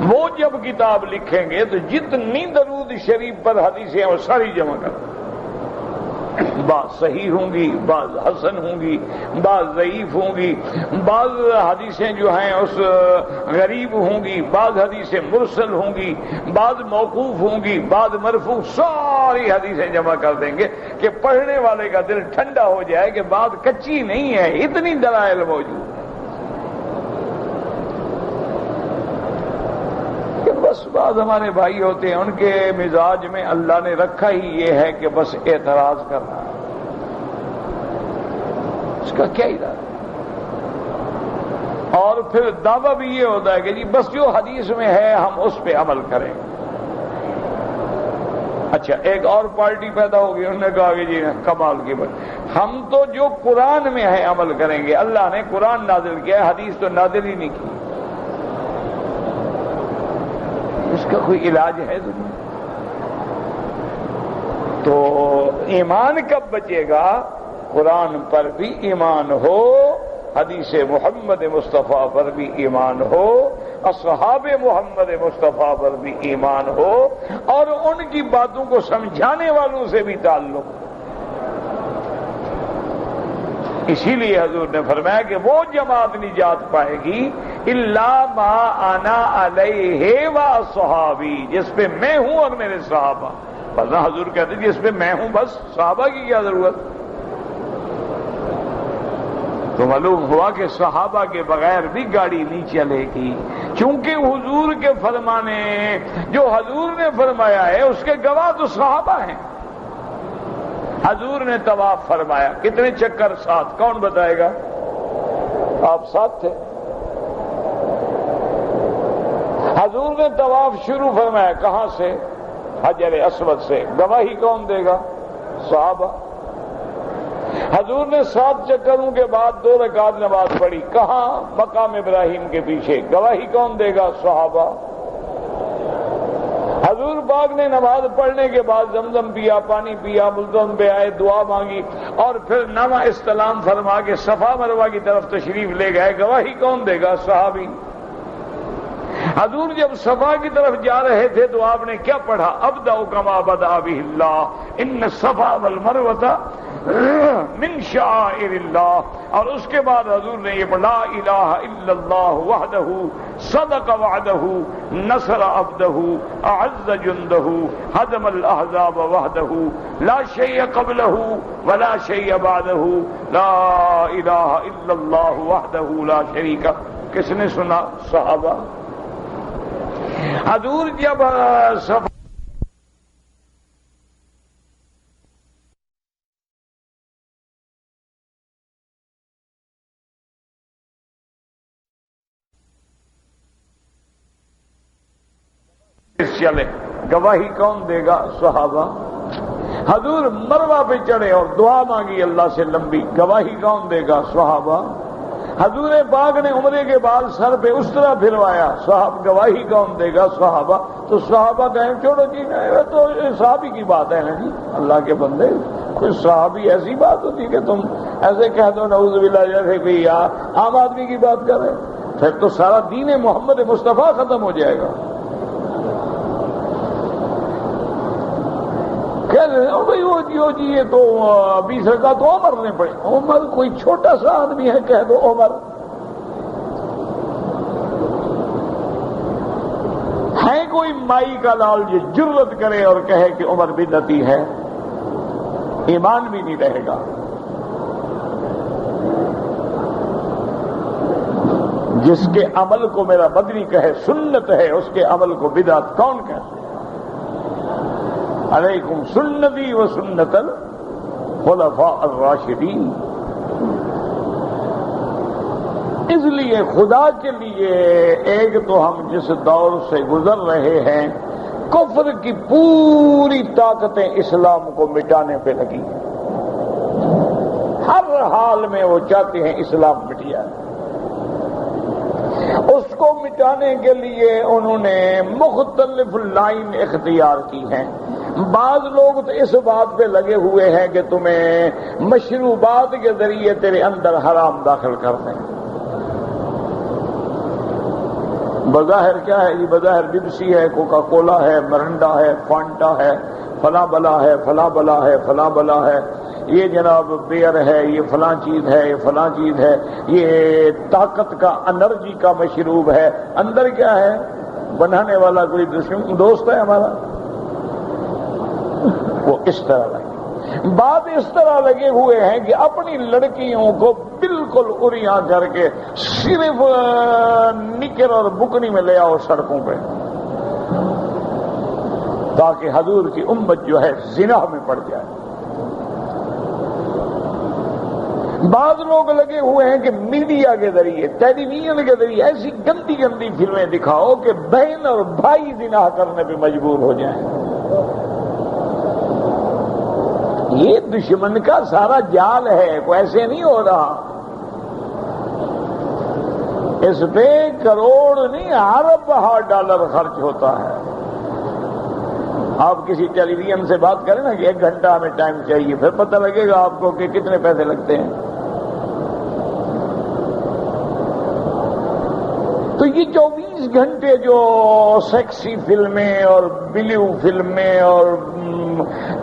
وہ جب کتاب لکھیں گے تو جتنی درود شریف پر حدیثیں ہیں وہ ساری جمع کر، بعض صحیح ہوں گی، بعض حسن ہوں گی، بعض ضعیف ہوں گی، بعض حدیثیں جو ہیں اس غریب ہوں گی، بعض حدیثیں مرسل ہوں گی، بعض موقوف ہوں گی، بعض مرفوع، ساری حدیثیں جمع کر دیں گے کہ پڑھنے والے کا دل ٹھنڈا ہو جائے کہ بات کچی نہیں ہے، اتنی دلائل موجود ہیں۔ بس بعض ہمارے بھائی ہوتے ہیں، ان کے مزاج میں اللہ نے رکھا ہی یہ ہے کہ بس اعتراض کرنا، اس کا کیا ارادہ، اور پھر دعویٰ بھی یہ ہوتا ہے کہ جی بس جو حدیث میں ہے ہم اس پہ عمل کریں۔ اچھا ایک اور پارٹی پیدا ہوگی، انہوں نے کہا کہ جی کمال کی بات، ہم تو جو قرآن میں ہے عمل کریں گے، اللہ نے قرآن نازل کیا ہے، حدیث تو نازل ہی نہیں کی، اس کا کوئی علاج ہے دنیا؟ تو ایمان کب بچے گا؟ قرآن پر بھی ایمان ہو، حدیث محمد مصطفیٰ پر بھی ایمان ہو، اصحاب محمد مصطفیٰ پر بھی ایمان ہو، اور ان کی باتوں کو سمجھانے والوں سے بھی تعلق۔ اسی لیے حضور نے فرمایا کہ وہ جماعت نجات پائے گی الا ما انا علیہ واصحابی، جس پہ میں ہوں اور میرے صحابہ۔ ورنہ حضور کہتے ہیں جس پہ میں ہوں بس، صحابہ کی کیا ضرورت؟ تو معلوم ہوا کہ صحابہ کے بغیر بھی گاڑی نہیں چلے گی، چونکہ حضور کے فرمانے، جو حضور نے فرمایا ہے اس کے گواہ تو صحابہ ہیں۔ حضور نے طواف فرمایا، کتنے چکر؟ 7، کون بتائے گا؟ آپ ساتھ تھے۔ حضور نے طواف شروع فرمایا، کہاں سے؟ حجر اسود سے، گواہی کون دے گا؟ صحابہ۔ حضور نے 7 چکروں کے بعد 2 رکعت نماز پڑھی، کہاں؟ مقام ابراہیم کے پیچھے، گواہی کون دے گا؟ صحابہ۔ حضور پاک نے نماز پڑھنے کے بعد زمزم پیا، پانی پیا، ملتزم پہ آئے، دعا مانگی، اور پھر نامہ استلام فرما کے صفا مروہ کی طرف تشریف لے گئے، گواہی کون دے گا؟ صحابی۔ حضور جب صفا کی طرف جا رہے تھے تو آپ نے کیا پڑھا؟ ابدأ کما بدأ بہ اللہ، ان الصفا والمروۃ من شعائر اللہ، اور اس کے بعد حضور نے یہ پڑھا، لا الہ الا اللہ وحدہ صدق وعدہ نصر عبدہ اعز جندہ ہدم الاحزاب وحدہ لا شیء قبلہ ولا شیء بعدہ لا الہ الا اللہ وحدہ لا شریک۔ کس نے سنا؟ صحابہ۔ حضور جب صفا چلے، گواہی کون دے گا؟ صحابہ۔ حضور مروہ پہ چڑھے اور دعا مانگی اللہ سے لمبی، گواہی کون دے گا؟ صحابہ۔ حضور پاک نے عمرے کے بعد سر پہ اس طرح پھروایا، صاحب گواہی کون دے گا؟ صحابہ۔ تو صحابہ کہیں چھوڑو جی، تو صحابی کی بات ہے نا جی، اللہ کے بندے، کوئی صحابی ایسی بات ہوتی کہ تم ایسے کہہ دو نعوذ باللہ، جیسے کوئی عام آدمی کی بات کر رہے، پھر تو سارا دین محمد مصطفیٰ ختم ہو جائے گا۔ بھائی وہ جی یہ تو 20 رکعت تو عمر نے پڑھی۔ عمر کوئی چھوٹا سا آدمی ہے، کہہ دو عمر ہے، کوئی مائی کا لال جو جرت کرے اور کہے کہ عمر بدعتی ہے، ایمان بھی نہیں رہے گا۔ جس کے عمل کو میرا بدری کہے سنت ہے، اس کے عمل کو بدعت کون کہے؟ علیکم سنتی و سنت الخلفاء الراشدین۔ اس لیے خدا کے لیے ایک تو ہم جس دور سے گزر رہے ہیں، کفر کی پوری طاقتیں اسلام کو مٹانے پہ لگی ہیں، ہر حال میں وہ چاہتے ہیں اسلام مٹ جائے۔ اس کو مٹانے کے لیے انہوں نے مختلف لائن اختیار کی ہیں۔ بعض لوگ تو اس بات پہ لگے ہوئے ہیں کہ تمہیں مشروبات کے ذریعے تیرے اندر حرام داخل کر دیں۔ بظاہر کیا ہے؟ یہ بظاہر بپسی ہے، کوکا کولا ہے، مرنڈا ہے، فانٹا ہے، فلاں بلا ہے، فلاں بلا ہے، فلاں بلا ہے، یہ جناب بیئر ہے، یہ فلاں چیز ہے، یہ فلاں چیز ہے، یہ طاقت کا انرجی کا مشروب ہے۔ اندر کیا ہے؟ بنانے والا کوئی دوست ہے ہمارا، وہ اس طرح لگے۔ بات اس طرح لگے ہوئے ہیں کہ اپنی لڑکیوں کو بالکل اریاں کر کے صرف نکر اور بکنی میں لے آؤ سڑکوں پہ، تاکہ حضور کی امت جو ہے زنا میں پڑ جائے۔ بعض لوگ لگے ہوئے ہیں کہ میڈیا کے ذریعے، ٹیلی ویژن کے ذریعے ایسی گندی گندی فلمیں دکھاؤ کہ بہن اور بھائی زنا کرنے پہ مجبور ہو جائیں۔ یہ دشمن کا سارا جال ہے، کوئی ایسے نہیں ہو رہا۔ اس پہ کروڑ نہیں ارب ڈالر خرچ ہوتا ہے۔ آپ کسی ٹیلی ویژن سے بات کریں نا کہ 1 گھنٹہ ہمیں ٹائم چاہیے، پھر پتہ لگے گا آپ کو کہ کتنے پیسے لگتے ہیں۔ تو یہ 24 گھنٹے جو سیکسی فلمیں اور بلیو فلمیں اور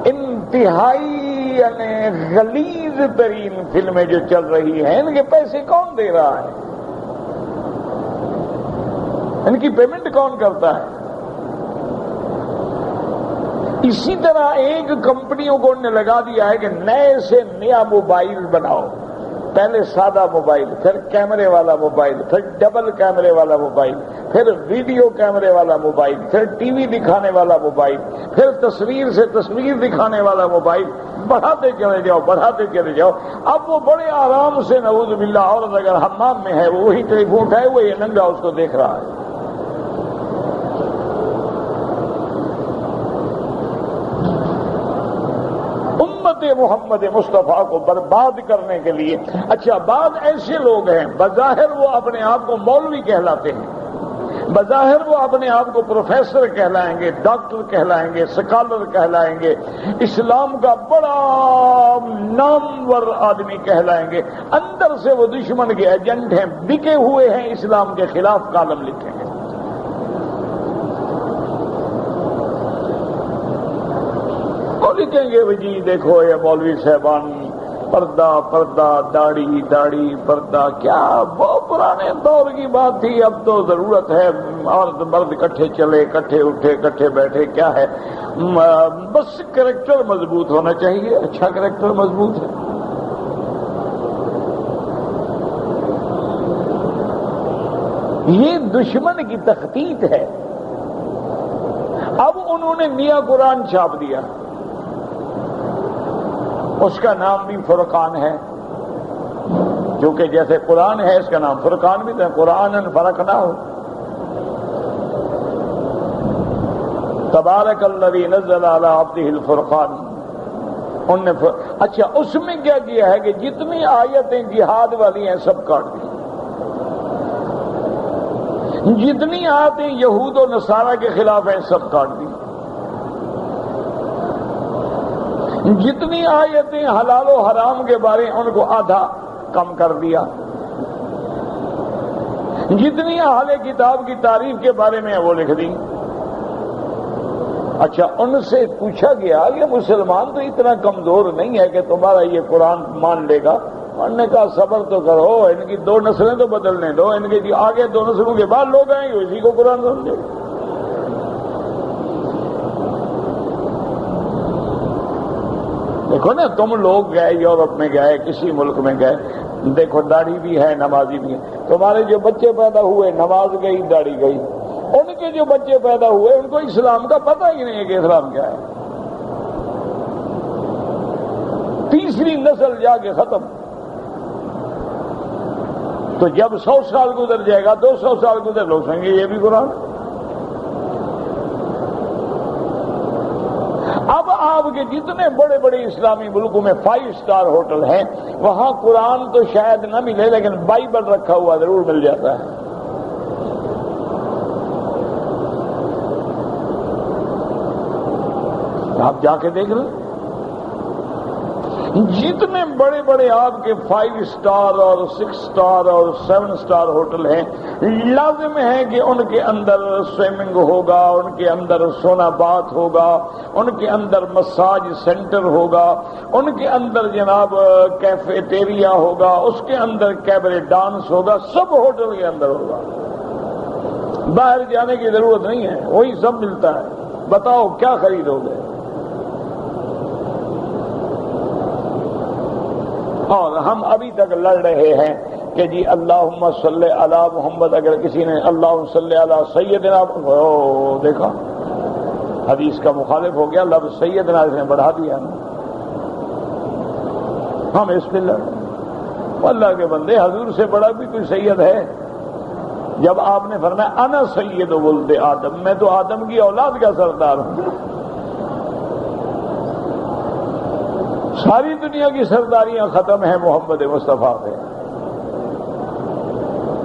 انتہائی یعنی غلیظ ترین فلمیں جو چل رہی ہیں، ان کے پیسے کون دے رہا ہے؟ ان کی پیمنٹ کون کرتا ہے؟ اسی طرح ایک کمپنیوں کو انہوں نے لگا دیا ہے کہ نئے سے نیا موبائل بناؤ، پہلے سادہ موبائل، پھر کیمرے والا موبائل، پھر ڈبل کیمرے والا موبائل، پھر ویڈیو کیمرے والا موبائل، پھر ٹی وی دکھانے والا موبائل، پھر تصویر سے تصویر دکھانے والا موبائل، بڑھاتے چلے جاؤ بڑھاتے چلے جاؤ۔ اب وہ بڑے آرام سے نعوذ باللہ عورت اگر حمام میں ہے وہی ٹیلی فون اٹھائے ہوئے ننگا اس کو دیکھ رہا ہے۔ امت محمد مصطفیٰ کو برباد کرنے کے لیے، اچھا بعض ایسے لوگ ہیں بظاہر وہ اپنے آپ کو مولوی کہلاتے ہیں، بظاہر وہ اپنے آپ کو پروفیسر کہلائیں گے، ڈاکٹر کہلائیں گے، سکالر کہلائیں گے، اسلام کا بڑا نامور آدمی کہلائیں گے، اندر سے وہ دشمن کے ایجنٹ ہیں، بکے ہوئے ہیں، اسلام کے خلاف کالم لکھیں گے۔ وہ لکھیں گے جی دیکھو یہ مولوی صاحبان پردہ پردہ داڑھی داڑھی پردہ، کیا بہت پرانے دور کی بات تھی، اب تو ضرورت ہے عورت مرد اکٹھے چلے اکٹھے اٹھے اکٹھے بیٹھے، کیا ہے بس کریکٹر مضبوط ہونا چاہیے، اچھا کریکٹر مضبوط ہے۔ یہ دشمن کی تخطیط ہے۔ اب انہوں نے میاں قرآن چھاپ دیا، اس کا نام بھی فرقان ہے، کیونکہ جیسے قرآن ہے اس کا نام فرقان بھی ہے، قرآن فرق نہ ہو۔ تبارک الذی نزل علی عبدہ الفرقان، ان نے اچھا اس میں کیا کیا ہے کہ جتنی آیتیں جہاد والی ہیں سب کاٹ دی، جتنی آیتیں یہود و نصارہ کے خلاف ہیں سب کاٹ دی، جتنی آیتیں حلال و حرام کے بارے ان کو آدھا کم کر دیا، جتنی اہل کتاب کی تعریف کے بارے میں وہ لکھ دی۔ اچھا ان سے پوچھا گیا یہ مسلمان تو اتنا کمزور نہیں ہے کہ تمہارا یہ قرآن مان لے گا؟ انہوں نے کہا صبر تو کرو، ان کی 2 نسلیں تو بدلنے دو، ان کے آگے 2 نسلوں کے بعد لوگ آئیں گے اسی کو قرآن سمجھے۔ دیکھو نا تم لوگ گئے یورپ میں گئے کسی ملک میں گئے، دیکھو داڑھی بھی ہے نمازی بھی ہے، تمہارے جو بچے پیدا ہوئے نماز گئی داڑھی گئی، ان کے جو بچے پیدا ہوئے ان کو اسلام کا پتہ ہی نہیں ہے کہ اسلام کیا ہے، تیسری نسل جا کے ختم۔ تو جب 100 سال گزر جائے گا 200 سال گزر لوگ سمجھیں گے یہ بھی قرآن۔ اب آپ کے جتنے بڑے بڑے اسلامی ملکوں میں 5 سٹار ہوٹل ہیں وہاں قرآن تو شاید نہ ملے لیکن بائبل رکھا ہوا ضرور مل جاتا ہے۔ آپ جا کے دیکھ لیں جتنے بڑے بڑے آپ کے 5 سٹار اور 6 سٹار اور 7 سٹار ہوٹل ہیں، لازم ہے کہ ان کے اندر سوئمنگ ہوگا، ان کے اندر سونا باتھ ہوگا، ان کے اندر مساج سینٹر ہوگا، ان کے اندر جناب کیفیٹیریا ہوگا، اس کے اندر کیبرے ڈانس ہوگا، سب ہوٹل کے اندر ہوگا، باہر جانے کی ضرورت نہیں ہے، وہی سب ملتا ہے۔ بتاؤ کیا خریدو گے؟ اور ہم ابھی تک لڑ رہے ہیں کہ جی اللہم صلی علی محمد، اگر کسی نے اللہم صلی علی سیدنا، دیکھا حدیث کا مخالف ہو گیا، لفظ سیدنا اس نے بڑھا دیا نا، ہم اس پہ لڑ رہے۔ اللہ کے بندے حضور سے بڑا بھی کوئی سید ہے؟ جب آپ نے فرمایا انا سید ولد آدم، میں تو آدم کی اولاد کا سردار ہوں، ساری دنیا کی سرداریاں ختم ہیں محمد مصطفیٰ پہ۔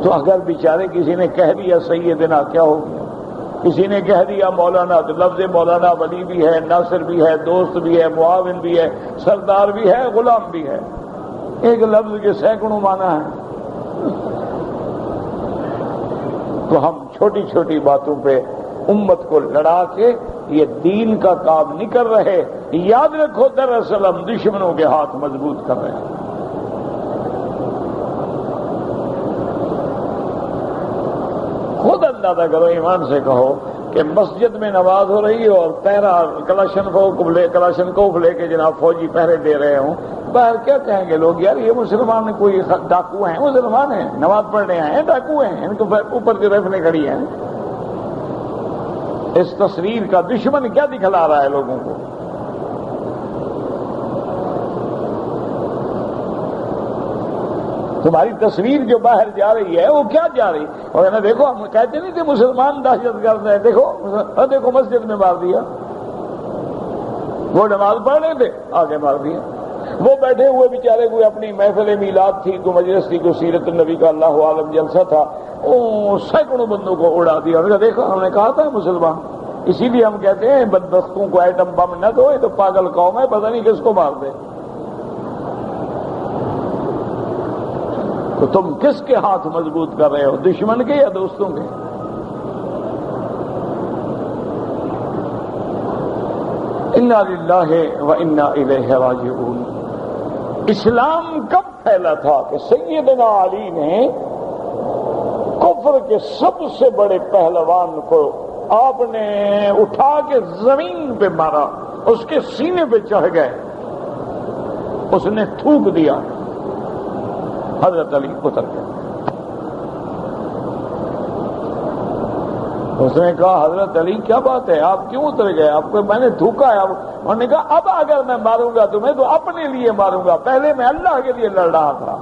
تو اگر بیچارے کسی نے کہہ دیا سیدنا کیا ہو گیا؟ کسی نے کہہ دیا مولانا، تو لفظ مولانا ولی بھی ہے، ناصر بھی ہے، دوست بھی ہے، معاون بھی ہے، سردار بھی ہے، غلام بھی ہے، ایک لفظ کے سینکڑوں معنی ہیں۔ تو ہم چھوٹی چھوٹی باتوں پہ امت کو لڑا کے یہ دین کا کام نہیں کر رہے، یاد رکھو دراصل ہم دشمنوں کے ہاتھ مضبوط کر رہے ہیں۔ خود اندازہ کرو، ایمان سے کہو کہ مسجد میں نماز ہو رہی ہے اور پہرا کلاشنکوف لے کے جناب فوجی پہرے دے رہے ہوں، باہر کیا کہیں گے لوگ؟ یار یہ مسلمان کوئی ڈاکو ہیں؟ مسلمان ہیں، نماز پڑھنے آئے ہیں، ڈاکو ہیں، ان کو اوپر کی رائفلیں کھڑی ہیں۔ اس تصویر کا دشمن کیا دکھلا رہا ہے لوگوں کو؟ تمہاری تصویر جو باہر جا رہی ہے وہ کیا جا رہی؟ اور نا دیکھو، ہم کہتے نہیں تھے مسلمان دہشت گرد ہے، دیکھو مسجد میں مار دیا۔ وہ نماز پڑھ رہے تھے، آگے مار دیا۔ وہ بیٹھے ہوئے بیچارے کوئی اپنی محفل میلاد تھی، کوئی مجلس تھی، کوئی سیرت النبی کا اللہ عالم جلسہ تھا، سینکڑوں بندوں کو اڑا دیا۔ ہم نے دیکھا، ہم نے کہا تھا مسلمان۔ اسی لیے ہم کہتے ہیں بدبختوں کو ایٹم بم نہ دو، یہ تو پاگل قوم ہے، پتہ نہیں کس کو مار دے۔ تو تم کس کے ہاتھ مضبوط کر رہے ہو، دشمن کے یا دوستوں کے؟ انا للہ و انا الیہ راجعون۔ اسلام کب پھیلا تھا کہ سیدنا علی نے کفر کے سب سے بڑے پہلوان کو آپ نے اٹھا کے زمین پہ مارا، اس کے سینے پہ چڑھ گئے، اس نے تھوک دیا، حضرت علی اتر گئے۔ اس نے کہا حضرت علی کیا بات ہے، آپ کیوں اتر گئے؟ آپ کو میں نے تھوکا ہے۔ انہوں نے کہا اب اگر میں ماروں گا تمہیں تو اپنے لیے ماروں گا، پہلے میں اللہ کے لیے لڑ رہا تھا،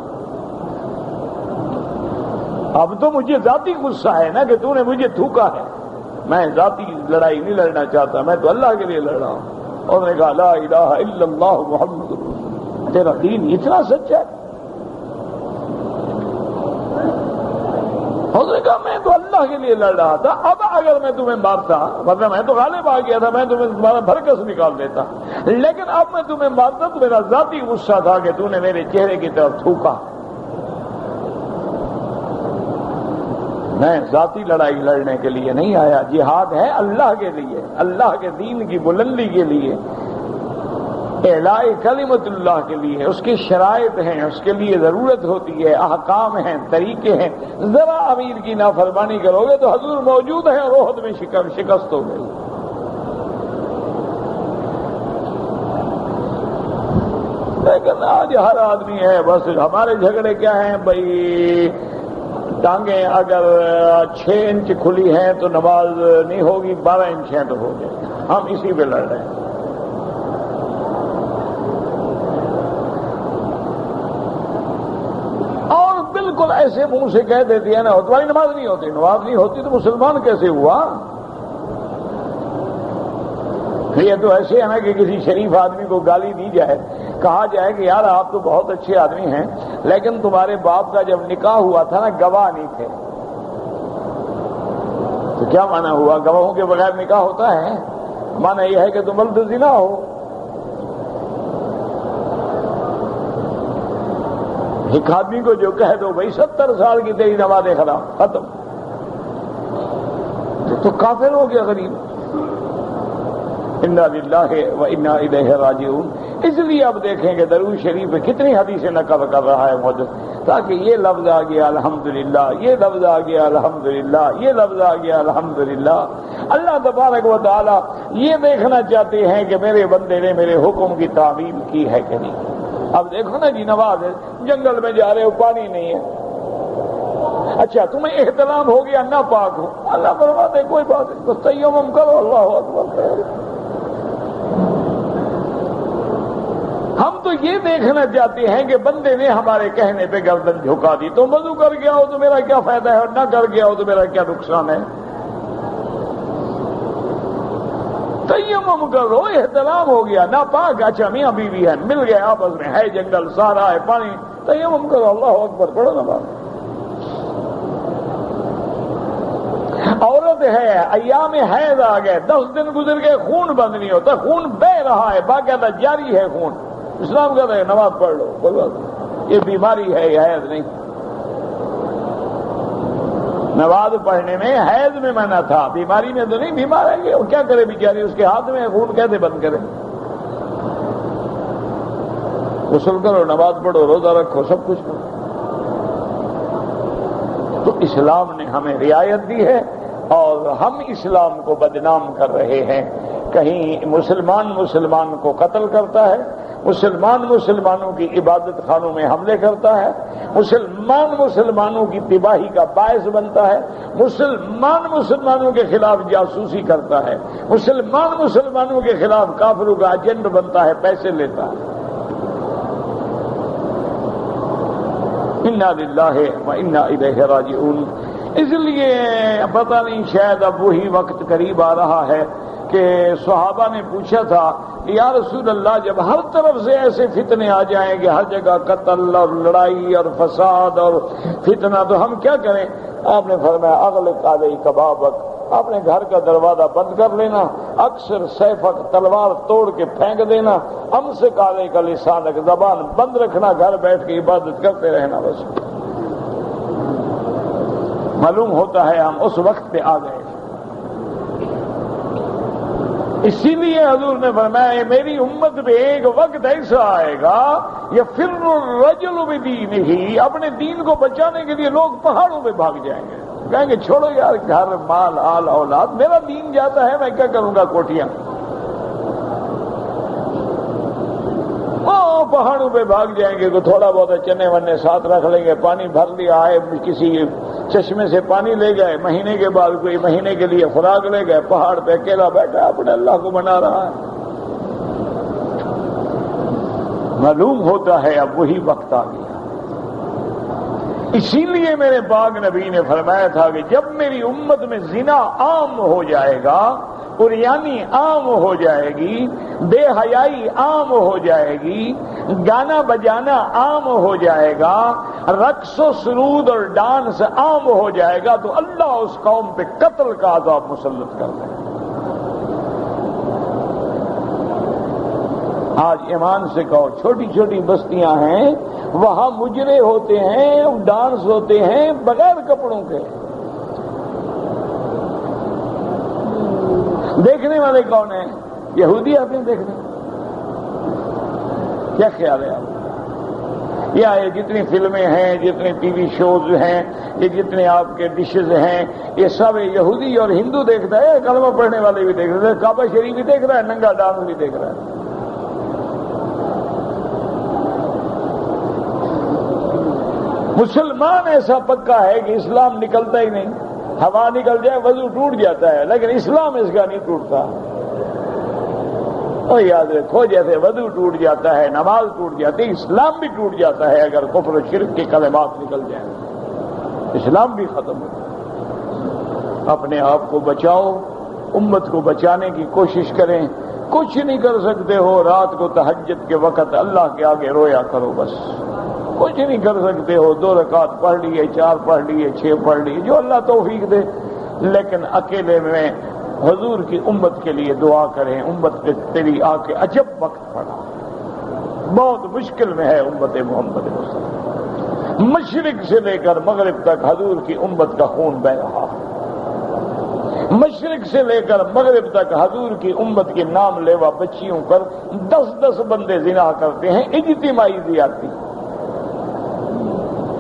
اب تو مجھے ذاتی غصہ ہے نا کہ تو نے مجھے تھوکا ہے، میں ذاتی لڑائی نہیں لڑنا چاہتا، میں تو اللہ کے لیے لڑ رہا ہوں۔ انہوں نے کہا لا الہ الا اللہ محمد رسول اللہ، تیرا دین اتنا سچا ہے؟ اس نے کہا میں تو اللہ کے لیے لڑ رہا تھا، اب اگر میں تمہیں مارتا، مطلب میں تو غالب آ گیا تھا، میں تمہیں تمہارا بھرکس نکال دیتا، لیکن اب میں تمہیں مارتا تو میرا ذاتی غصہ تھا کہ تو نے میرے چہرے کی طرف تھوکا، میں ذاتی لڑائی لڑنے کے لیے نہیں آیا۔ جہاد ہے اللہ کے لیے، اللہ کے دین کی بلندی کے لیے، اعلاء کلمت اللہ کے لیے، اس کی شرائط ہیں، اس کے لیے ضرورت ہوتی ہے، احکام ہیں، طریقے ہیں۔ ذرا امیر کی نافرمانی کرو گے تو حضور موجود ہیں اور احد میں شکست ہو گئی۔ لیکن آج ہر آدمی ہے بس، ہمارے جھگڑے کیا ہیں بھائی؟ ٹانگیں اگر 6 انچ کھلی ہیں تو نماز نہیں ہوگی، 12 انچ ہیں تو ہو جائے، ہم اسی پہ لڑ رہے ہیں۔ بالکل ایسے منہ سے کہہ دیتی ہے نا تمہاری نماز نہیں ہوتی، نماز نہیں ہوتی تو مسلمان کیسے ہوا؟ یہ تو ایسے ہے نا کہ کسی شریف آدمی کو گالی دی جائے، کہا جائے کہ یار آپ تو بہت اچھے آدمی ہیں لیکن تمہارے باپ کا جب نکاح ہوا تھا نا گواہ نہیں تھے، تو کیا معنی ہوا؟ گواہوں کے بغیر نکاح ہوتا ہے؟ معنی یہ ہے کہ تم ولد زنا ہو۔ ایک آدمی کو جو کہہ دو بھائی 70 سال کی تیری نماز خراب، ختم، تو کافر ہو گیا غریب۔ انا للہ و انا الیہ راجعون۔ اس لیے اب دیکھیں کہ درود شریف میں کتنی حدیثیں نقل کر رہا ہے محدث، تاکہ یہ لفظ آ گیا الحمدللہ، یہ لفظ آ گیا الحمدللہ، یہ لفظ آ گیا الحمدللہ۔ اللہ تبارک و تعالی یہ دیکھنا چاہتے ہیں کہ میرے بندے نے میرے حکم کی تعمیل کی ہے کہ نہیں۔ اب دیکھو نا جی، نماز ہے، جنگل میں جا رہے ہو، پانی نہیں ہے، اچھا تمہیں احترام ہو گیا نہ پاک ہو، اللہ فرماتے کوئی بات نہیں، تو تیمم کرو، اللہ اکبر کرو۔ ہم تو یہ دیکھنا چاہتے ہیں کہ بندے نے ہمارے کہنے پہ گردن جھکا دی، تو وضو کر گیا ہو تو میرا کیا فائدہ ہے، اور نہ کر گیا ہو تو میرا کیا نقصان ہے؟ تیمم کرو، احترام ہو گیا، نہ پاک، اچھا میاں بیوی ہے، مل گئے آپس میں، ہے جنگل، سارا ہے پانی، تیمم کرو، اللہ اکبر پڑھو نماز۔ عورت ہے، ایام حیض آ گئے، 10 دن گزر گئے، خون بند نہیں ہوتا، خون بہ رہا ہے، باقاعدہ جاری ہے خون، اسلام کہتا ہے نماز پڑھ لو، کوئی بات نہیں، یہ بیماری ہے، یہ حیض نہیں۔ نماز پڑھنے میں حیض میں منع تھا، بیماری میں تو نہیں، بیمار ہے کہ کیا کرے بیچاری، اس کے ہاتھ میں خون کیسے بند کرے؟ غسل کرو، نماز پڑھو، روزہ رکھو، سب کچھ کرو۔ تو اسلام نے ہمیں رعایت دی ہے اور ہم اسلام کو بدنام کر رہے ہیں. کہیں مسلمان کو قتل کرتا ہے، مسلمانوں کی عبادت خانوں میں حملے کرتا ہے، مسلمانوں کی تباہی کا باعث بنتا ہے، مسلمانوں کے خلاف جاسوسی کرتا ہے، مسلمانوں کے خلاف کافروں کا ایجنٹ بنتا ہے، پیسے لیتا ہے. انا للہ و انا الیہ راجعون. اس لیے پتہ نہیں، شاید اب وہی وقت قریب آ رہا ہے کہ صحابہ نے پوچھا تھا کہ یا رسول اللہ، جب ہر طرف سے ایسے فتنے آ جائیں گے، ہر جگہ قتل اور لڑائی اور فساد اور فتنہ، تو ہم کیا کریں؟ آپ نے فرمایا اغلق علیک بابک، اپنے گھر کا دروازہ بند کر لینا، اکثر سیفک، تلوار توڑ کے پھینک دینا، امسک علیک لسانک، زبان بند رکھنا، گھر بیٹھ کے عبادت کرتے رہنا. بس معلوم ہوتا ہے ہم اس وقت پہ آ گئے. اسی لیے حضور نے فرمایا میری امت میں ایک وقت ایسا آئے گا یفر الرجل بدینہ، اپنے دین کو بچانے کے لیے لوگ پہاڑوں پہ بھاگ جائیں گے، کہیں گے چھوڑو یار، گھر مال آل اولاد، میرا دین جاتا ہے، میں کیا کروں گا کوٹیاں. پہاڑوں پہ بھاگ جائیں گے، تو تھوڑا بہت چنے ونے ساتھ رکھ لیں گے، پانی بھر لیا ہے، کسی چشمے سے پانی لے گئے، مہینے کے بعد کوئی مہینے کے لیے خوراک لے گئے، پہاڑ پہ اکیلا بیٹھا اپنے اللہ کو منا رہا ہے. معلوم ہوتا ہے اب وہی وقت آ گیا. اسی لیے میرے پاک نبی نے فرمایا تھا کہ جب میری امت میں زنا عام ہو جائے گا، قریانی عام ہو جائے گی، بے حیائی عام ہو جائے گی، گانا بجانا عام ہو جائے گا، رقص و سرود اور ڈانس عام ہو جائے گا، تو اللہ اس قوم پہ قتل کا عذاب مسلط کر دے. آج ایمان سے کہو، چھوٹی چھوٹی بستیاں ہیں، وہاں مجرے ہوتے ہیں، ڈانس ہوتے ہیں بغیر کپڑوں کے. دیکھنے والے کون ہیں؟ یہودی آتے ہیں دیکھنے. کیا خیال ہے آپ؟ یہ جتنی فلمیں ہیں، جتنے ٹی وی شوز ہیں، یہ جتنے آپ کے ڈشز ہیں، یہ سب یہودی اور ہندو دیکھتا ہے، کلمہ پڑھنے والے بھی دیکھ رہے ہیں، کعبہ شریف بھی دیکھ رہا ہے، ننگا ڈانس بھی دیکھ رہا ہے. مسلمان ایسا پکا ہے کہ اسلام نکلتا ہی نہیں، ہوا نکل جائے وضو ٹوٹ جاتا ہے، لیکن اسلام اس کا نہیں ٹوٹتا. اور یاد رکھو، جیسے وضو ٹوٹ جاتا ہے، نماز ٹوٹ جاتی ہے، اسلام بھی ٹوٹ جاتا ہے اگر کفر و شرک کے کلمات نکل جائیں، اسلام بھی ختم ہو جائے. اپنے آپ کو بچاؤ، امت کو بچانے کی کوشش کریں. کچھ نہیں کر سکتے ہو، رات کو تہجد کے وقت اللہ کے آگے رویا کرو، بس. کچھ نہیں کر سکتے ہو، 2 رکعت پڑھ لیے، 4 پڑھ لیے، 6 پڑھ لیے، جو اللہ توفیق دے. لیکن اکیلے میں حضور کی امت کے لیے دعا کریں. امت پہ تیری آ کے عجب وقت پڑا، بہت مشکل میں ہے امت محمد مصطفیٰ. مشرق سے لے کر مغرب تک حضور کی امت کا خون بہہ رہا. مشرق سے لے کر مغرب تک حضور کی امت کے نام لیوا بچیوں پر 10 بندے زنا کرتے ہیں، اجتماعی زیادتی.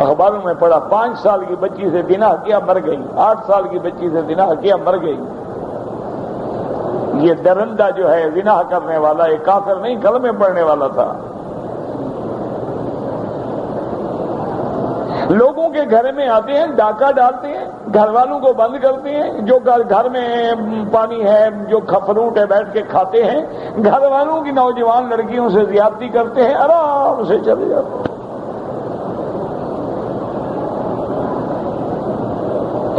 اخباروں میں پڑھا 5 سال کی بچی سے زنا کیا مر گئی، 8 سال کی بچی سے زنا کیا مر گئی. یہ درندہ جو ہے زنا کرنے والا، یہ کافر نہیں، کلمے پڑھنے والا تھا. لوگوں کے گھر میں آتے ہیں، ڈاکہ ڈالتے ہیں، گھر والوں کو بند کرتے ہیں، جو گھر میں پانی ہے، جو فروٹ ہے بیٹھ کے کھاتے ہیں، گھر والوں کی نوجوان لڑکیوں سے زیادتی کرتے ہیں، آرام سے چلے جاتے ہیں.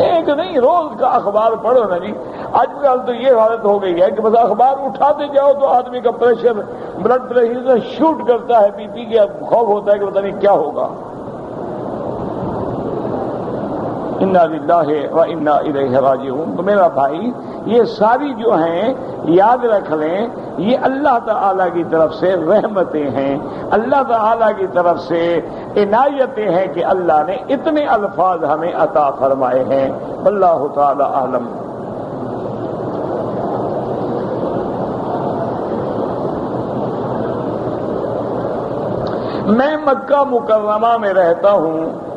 ایک نہیں، روز کا اخبار پڑھو نا جی. آج کل تو یہ حالت ہو گئی ہے کہ بس اخبار اٹھاتے جاؤ تو آدمی کا پریشر، بلڈ پریشر شوٹ کرتا ہے، بی پی کا خوف ہوتا ہے کہ پتہ نہیں کیا ہوگا. انا للہ و انا الیہ راجعون. تو میرا بھائی، یہ ساری جو ہیں یاد رکھ لیں، یہ اللہ تعالیٰ کی طرف سے رحمتیں ہیں، اللہ تعالیٰ کی طرف سے عنایتیں ہیں کہ اللہ نے اتنے الفاظ ہمیں عطا فرمائے ہیں. اللہ تعالی اعلم. میں مکہ مکرمہ میں رہتا ہوں.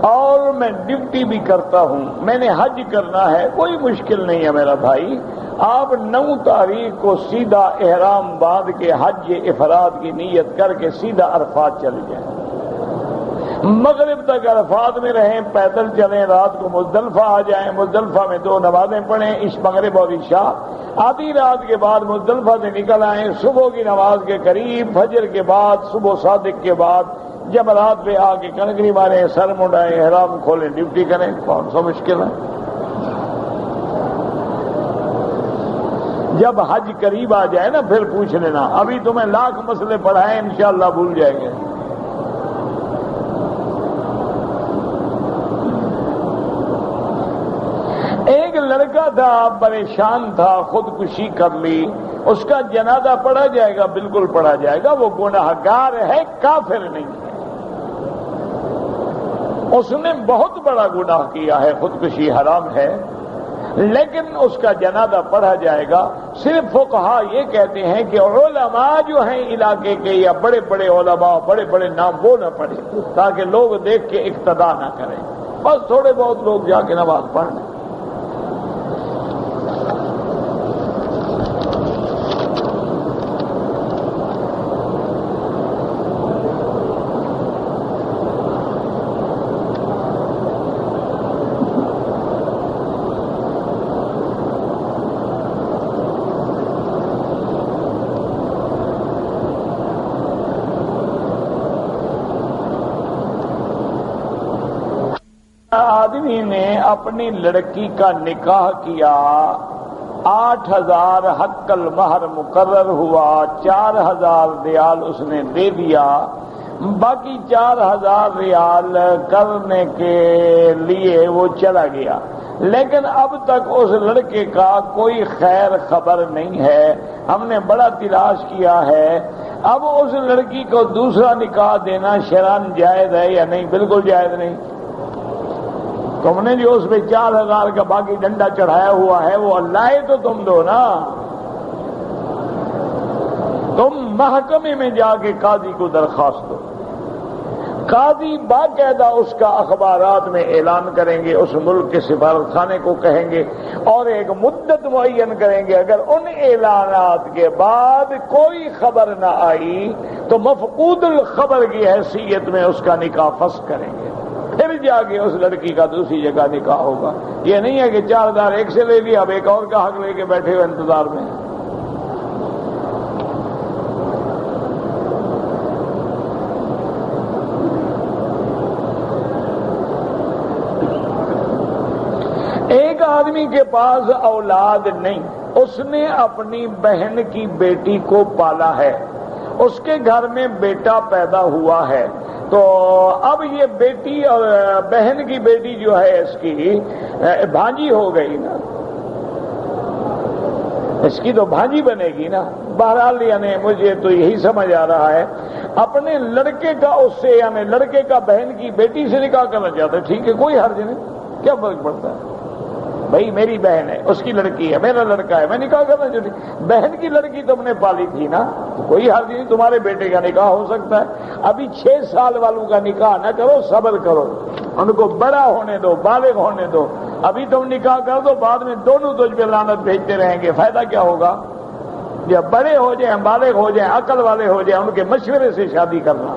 اور میں ڈیوٹی بھی کرتا ہوں، میں نے حج کرنا ہے، کوئی مشکل نہیں ہے میرا بھائی، آپ 9 تاریخ کو سیدھا احرام باندھ کے حج افراد کی نیت کر کے سیدھا عرفات چلے جائیں، مغرب تک عرفات میں رہیں، پیدل چلیں، رات کو مزدلفہ آ جائیں، مزدلفہ میں 2 نمازیں پڑھیں، مغرب اور عشاء، آدھی رات کے بعد مزدلفہ سے نکل آئیں، صبح کی نماز کے قریب، فجر کے بعد، صبح صادق کے بعد جمرات پہ آ کے کنکری ماریں، سر منڈائیں، احرام کھولیں، ڈیوٹی کریں، کون سا مشکل ہے؟ جب حج قریب آ جائے نا پھر پوچھ لینا، ابھی تمہیں لاکھ مسئلے پڑھائیں انشاءاللہ بھول جائیں گے۔ ایک لڑکا تھا، پریشان تھا، خودکشی کر لی، اس کا جنازہ پڑھا جائے گا؟ بالکل پڑھا جائے گا، وہ گناہگار ہے، کافر نہیں ہے، اس نے بہت بڑا گناہ کیا ہے، خودکشی حرام ہے، لیکن اس کا جنازہ پڑھا جائے گا۔ صرف فقہا یہ کہتے ہیں کہ علماء جو ہیں علاقے کے یا بڑے بڑے علماء، بڑے بڑے نام وہ نہ پڑھیں تاکہ لوگ دیکھ کے اقتدا نہ کریں، بس تھوڑے بہت لوگ جا کے نماز پڑھ لیں۔ آدمی نے اپنی لڑکی کا نکاح کیا، 8000 حق المہر مقرر ہوا، 4000 ریال اس نے دے دیا، باقی 4000 ریال کرنے کے لیے وہ چلا گیا، لیکن اب تک اس لڑکے کا کوئی خیر خبر نہیں ہے، ہم نے بڑا تلاش کیا ہے، اب اس لڑکی کو دوسرا نکاح دینا شرعاً جائز ہے یا نہیں؟ بالکل جائز نہیں۔ تم نے جو اس پہ 4000 کا باقی ڈنڈا چڑھایا ہوا ہے وہ اللہ ہے تو تم دو نا، تم محکمے میں جا کے قاضی کو درخواست دو، قاضی باقاعدہ اس کا اخبارات میں اعلان کریں گے، اس ملک کے سفارت خانے کو کہیں گے اور ایک مدت معین کریں گے، اگر ان اعلانات کے بعد کوئی خبر نہ آئی تو مفقود الخبر کی حیثیت میں اس کا نکاح فسخ کریں گے، پھر جا کے اس لڑکی کا دوسری جگہ نکاح ہوگا۔ یہ نہیں ہے کہ 4000 ایک سے لے لیا، اب ایک اور کا حق لے کے بیٹھے ہوئے انتظار میں۔ ایک آدمی کے پاس اولاد نہیں، اس نے اپنی بہن کی بیٹی کو پالا ہے، اس کے گھر میں بیٹا پیدا ہوا ہے، تو اب یہ بیٹی اور بہن کی بیٹی جو ہے اس کی بھانجی ہو گئی نا، اس کی تو بھانجی بنے گی نا۔ بہرحال یعنی مجھے تو یہی سمجھ آ رہا ہے، اپنے لڑکے کا اس سے یعنی لڑکے کا بہن کی بیٹی سے نکاح کرنا چاہتا ہے، ٹھیک ہے، کوئی حرج نہیں، کیا فرق پڑتا ہے؟ بھائی میری بہن ہے، اس کی لڑکی ہے، میرا لڑکا ہے، میں نکاح کرنا چاہتی ہوں، بہن کی لڑکی تم نے پالی تھی نا، تو کوئی حرج نہیں، تمہارے بیٹے کا نکاح ہو سکتا ہے۔ ابھی 6 سال والوں کا نکاح نہ کرو، صبر کرو، ان کو بڑا ہونے دو، بالغ ہونے دو، ابھی تم نکاح کر دو، بعد میں دونوں تجھ پہ لعنت بھیجتے رہیں گے، فائدہ کیا ہوگا؟ جب بڑے ہو جائیں، بالغ ہو جائیں، عقل والے ہو جائیں، ان کے مشورے سے شادی کرنا۔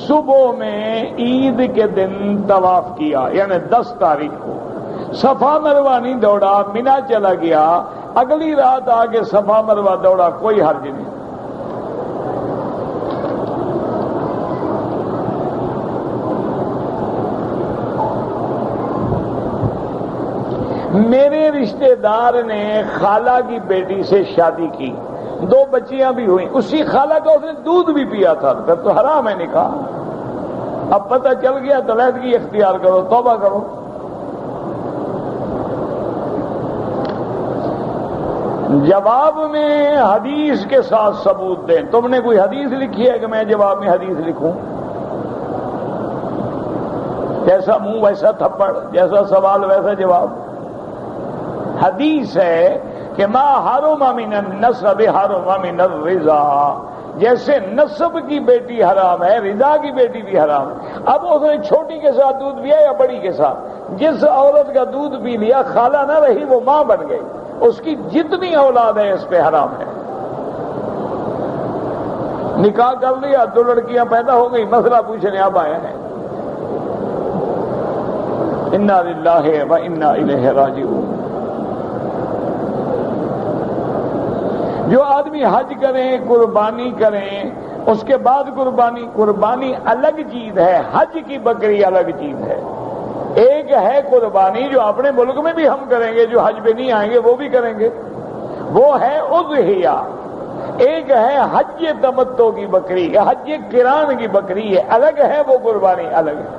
صبح میں عید کے دن طواف کیا، یعنی 10 تاریخ کو صفا مروہ نہیں دوڑا، مینا چلا گیا، اگلی رات آ کے صفا مروہ دوڑا، کوئی حرج نہیں۔ میرے رشتہ دار نے خالہ کی بیٹی سے شادی کی، 2 بچیاں بھی ہوئیں، اسی خالہ کا اس نے دودھ بھی پیا تھا، پھر تو حرام ہے نکاح۔ اب پتہ چل گیا تو علیحدگی اختیار کرو، توبہ کرو۔ جواب میں حدیث کے ساتھ ثبوت دیں۔ تم نے کوئی حدیث لکھی ہے کہ میں جواب میں حدیث لکھوں؟ جیسا منہ ویسا تھپڑ، جیسا سوال ویسا جواب۔ حدیث ہے کہ ما حرم من النسب حرم من الرضا، جیسے نسب کی بیٹی حرام ہے رضا کی بیٹی بھی حرام ہے۔ اب اس نے چھوٹی کے ساتھ دودھ پیا یا بڑی کے ساتھ؟ جس عورت کا دودھ پی لیا خالہ نہ رہی، وہ ماں بن گئی، اس کی جتنی اولاد ہے اس پہ حرام ہے۔ نکاح کر لیا، 2 لڑکیاں پیدا ہو گئی، مسئلہ پوچھنے اب آئے ہیں۔ انا للہ و انا الیہ راجعون۔ جو آدمی حج کریں، قربانی کریں، اس کے بعد قربانی الگ چیز ہے، حج کی بکری الگ چیز ہے۔ ایک ہے قربانی جو اپنے ملک میں بھی ہم کریں گے، جو حج پہ نہیں آئیں گے وہ بھی کریں گے، وہ ہے اضحیہ۔ ایک ہے حج تمتع کی بکری، حج قران کی بکری ہے، الگ ہے، وہ قربانی الگ ہے۔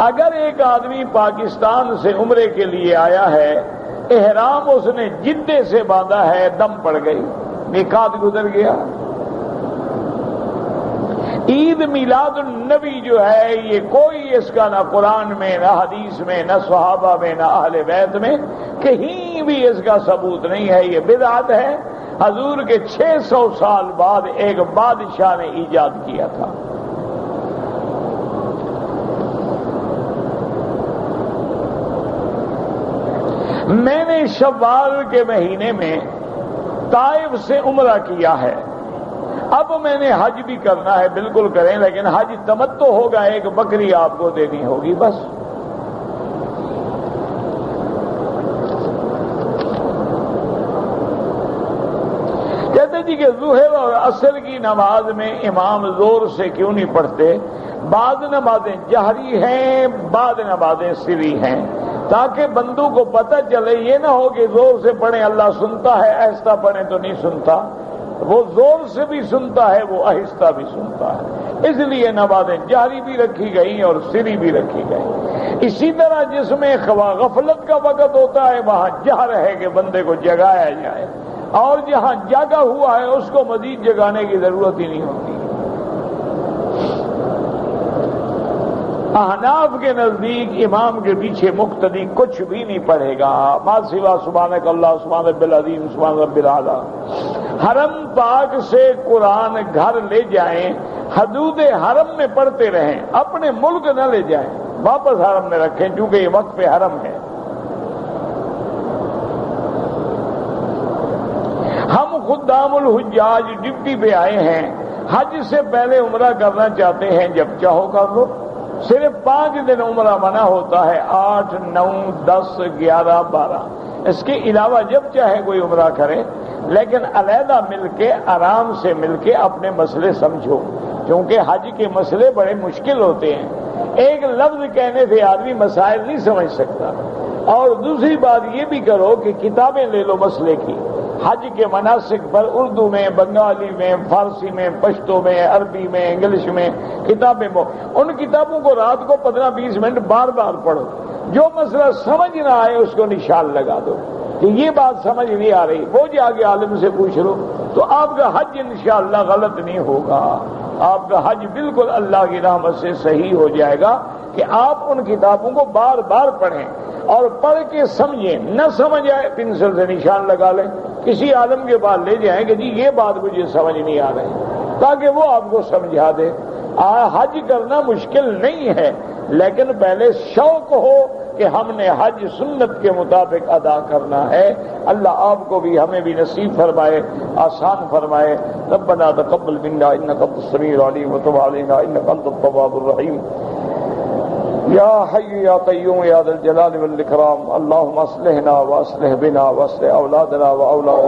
اگر ایک آدمی پاکستان سے عمرے کے لیے آیا ہے، احرام اس نے جدے سے باندھا ہے، دم پڑ گئی، میقات گزر گیا، عید میلاد النبی جو ہے یہ کوئی اس کا نہ قرآن میں نہ حدیث میں نہ صحابہ میں نہ اہل بیت میں کہیں بھی اس کا ثبوت نہیں ہے، یہ بدعت ہے، حضور کے 600 سال بعد ایک بادشاہ نے ایجاد کیا تھا۔ میں نے شوال کے مہینے میں طائف سے عمرہ کیا ہے، اب میں نے حج بھی کرنا ہے، بالکل کریں، لیکن حج تمتع ہوگا، ایک بکری آپ کو دینی ہوگی بس۔ کہتے جی کہ ظہر اور عصر کی نماز میں امام زور سے کیوں نہیں پڑھتے؟ بعض نمازیں جہری ہیں، بعض نمازیں سری ہیں، تاکہ بندوں کو پتہ چلے، یہ نہ ہو کہ زور سے پڑھیں اللہ سنتا ہے، آہستہ پڑھیں تو نہیں سنتا۔ وہ زور سے بھی سنتا ہے، وہ آہستہ بھی سنتا ہے، اس لیے نمازیں جہری بھی رکھی گئی اور سری بھی رکھی گئی۔ اسی طرح جس میں غفلت کا وقت ہوتا ہے وہاں جہر ہے کہ بندے کو جگایا جائے، اور جہاں جاگا ہوا ہے اس کو مزید جگانے کی ضرورت ہی نہیں ہوتی۔ احناف کے نزدیک امام کے پیچھے مقتدی کچھ بھی نہیں پڑھے گا، ما سوا سبحانک اللہ سبحان رب العظیم سبحان رب الاعلی۔ حرم پاک سے قرآن گھر لے جائیں، حدود حرم میں پڑھتے رہیں، اپنے ملک نہ لے جائیں، واپس حرم میں رکھیں، کیونکہ یہ وقت پہ حرم ہے۔ ہم خدام الحجاج ڈپٹی پہ آئے ہیں، حج سے پہلے عمرہ کرنا چاہتے ہیں، جب چاہو کر لو، صرف 5 دن عمرہ منع ہوتا ہے، 8، 9، 10، 11، 12، اس کے علاوہ جب چاہے کوئی عمرہ کرے، لیکن علیحدہ مل کے آرام سے مل کے اپنے مسئلے سمجھو، کیونکہ حج کے مسئلے بڑے مشکل ہوتے ہیں، ایک لفظ کہنے سے آدمی مسائل نہیں سمجھ سکتا۔ اور دوسری بات یہ بھی کرو کہ کتابیں لے لو مسئلے کی، حج کے مناسک پر اردو میں، بنگالی میں، فارسی میں، پشتو میں، عربی میں، انگلش میں کتابیں، ان کتابوں کو رات کو 15-20 منٹ بار بار پڑھو، جو مسئلہ سمجھ نہ آئے اس کو نشان لگا دو کہ یہ بات سمجھ نہیں آ رہی، وہ جا کے عالم سے پوچھ لو، تو آپ کا حج انشاءاللہ غلط نہیں ہوگا، آپ کا حج بالکل اللہ کی رحمت سے صحیح ہو جائے گا کہ آپ ان کتابوں کو بار بار پڑھیں اور پڑھ کے سمجھیں، نہ سمجھ آئے پنسل سے نشان لگا لیں، کسی عالم کے بعد لے جائیں کہ جی یہ بات مجھے سمجھ نہیں آ رہی، تاکہ وہ آپ کو سمجھا دے۔ حج کرنا مشکل نہیں ہے، لیکن پہلے شوق ہو کہ ہم نے حج سنت کے مطابق ادا کرنا ہے۔ اللہ آپ کو بھی ہمیں بھی نصیب فرمائے، آسان فرمائے۔ ربنا تقبل منا انک انت السمیع العلیم وتب علینا انک انت التواب الرحیم۔ یا حی یا قیوم یا ذا الجلال والاکرام، اللهم اصلحنا واصلح بنا واصلح اولادنا واولاد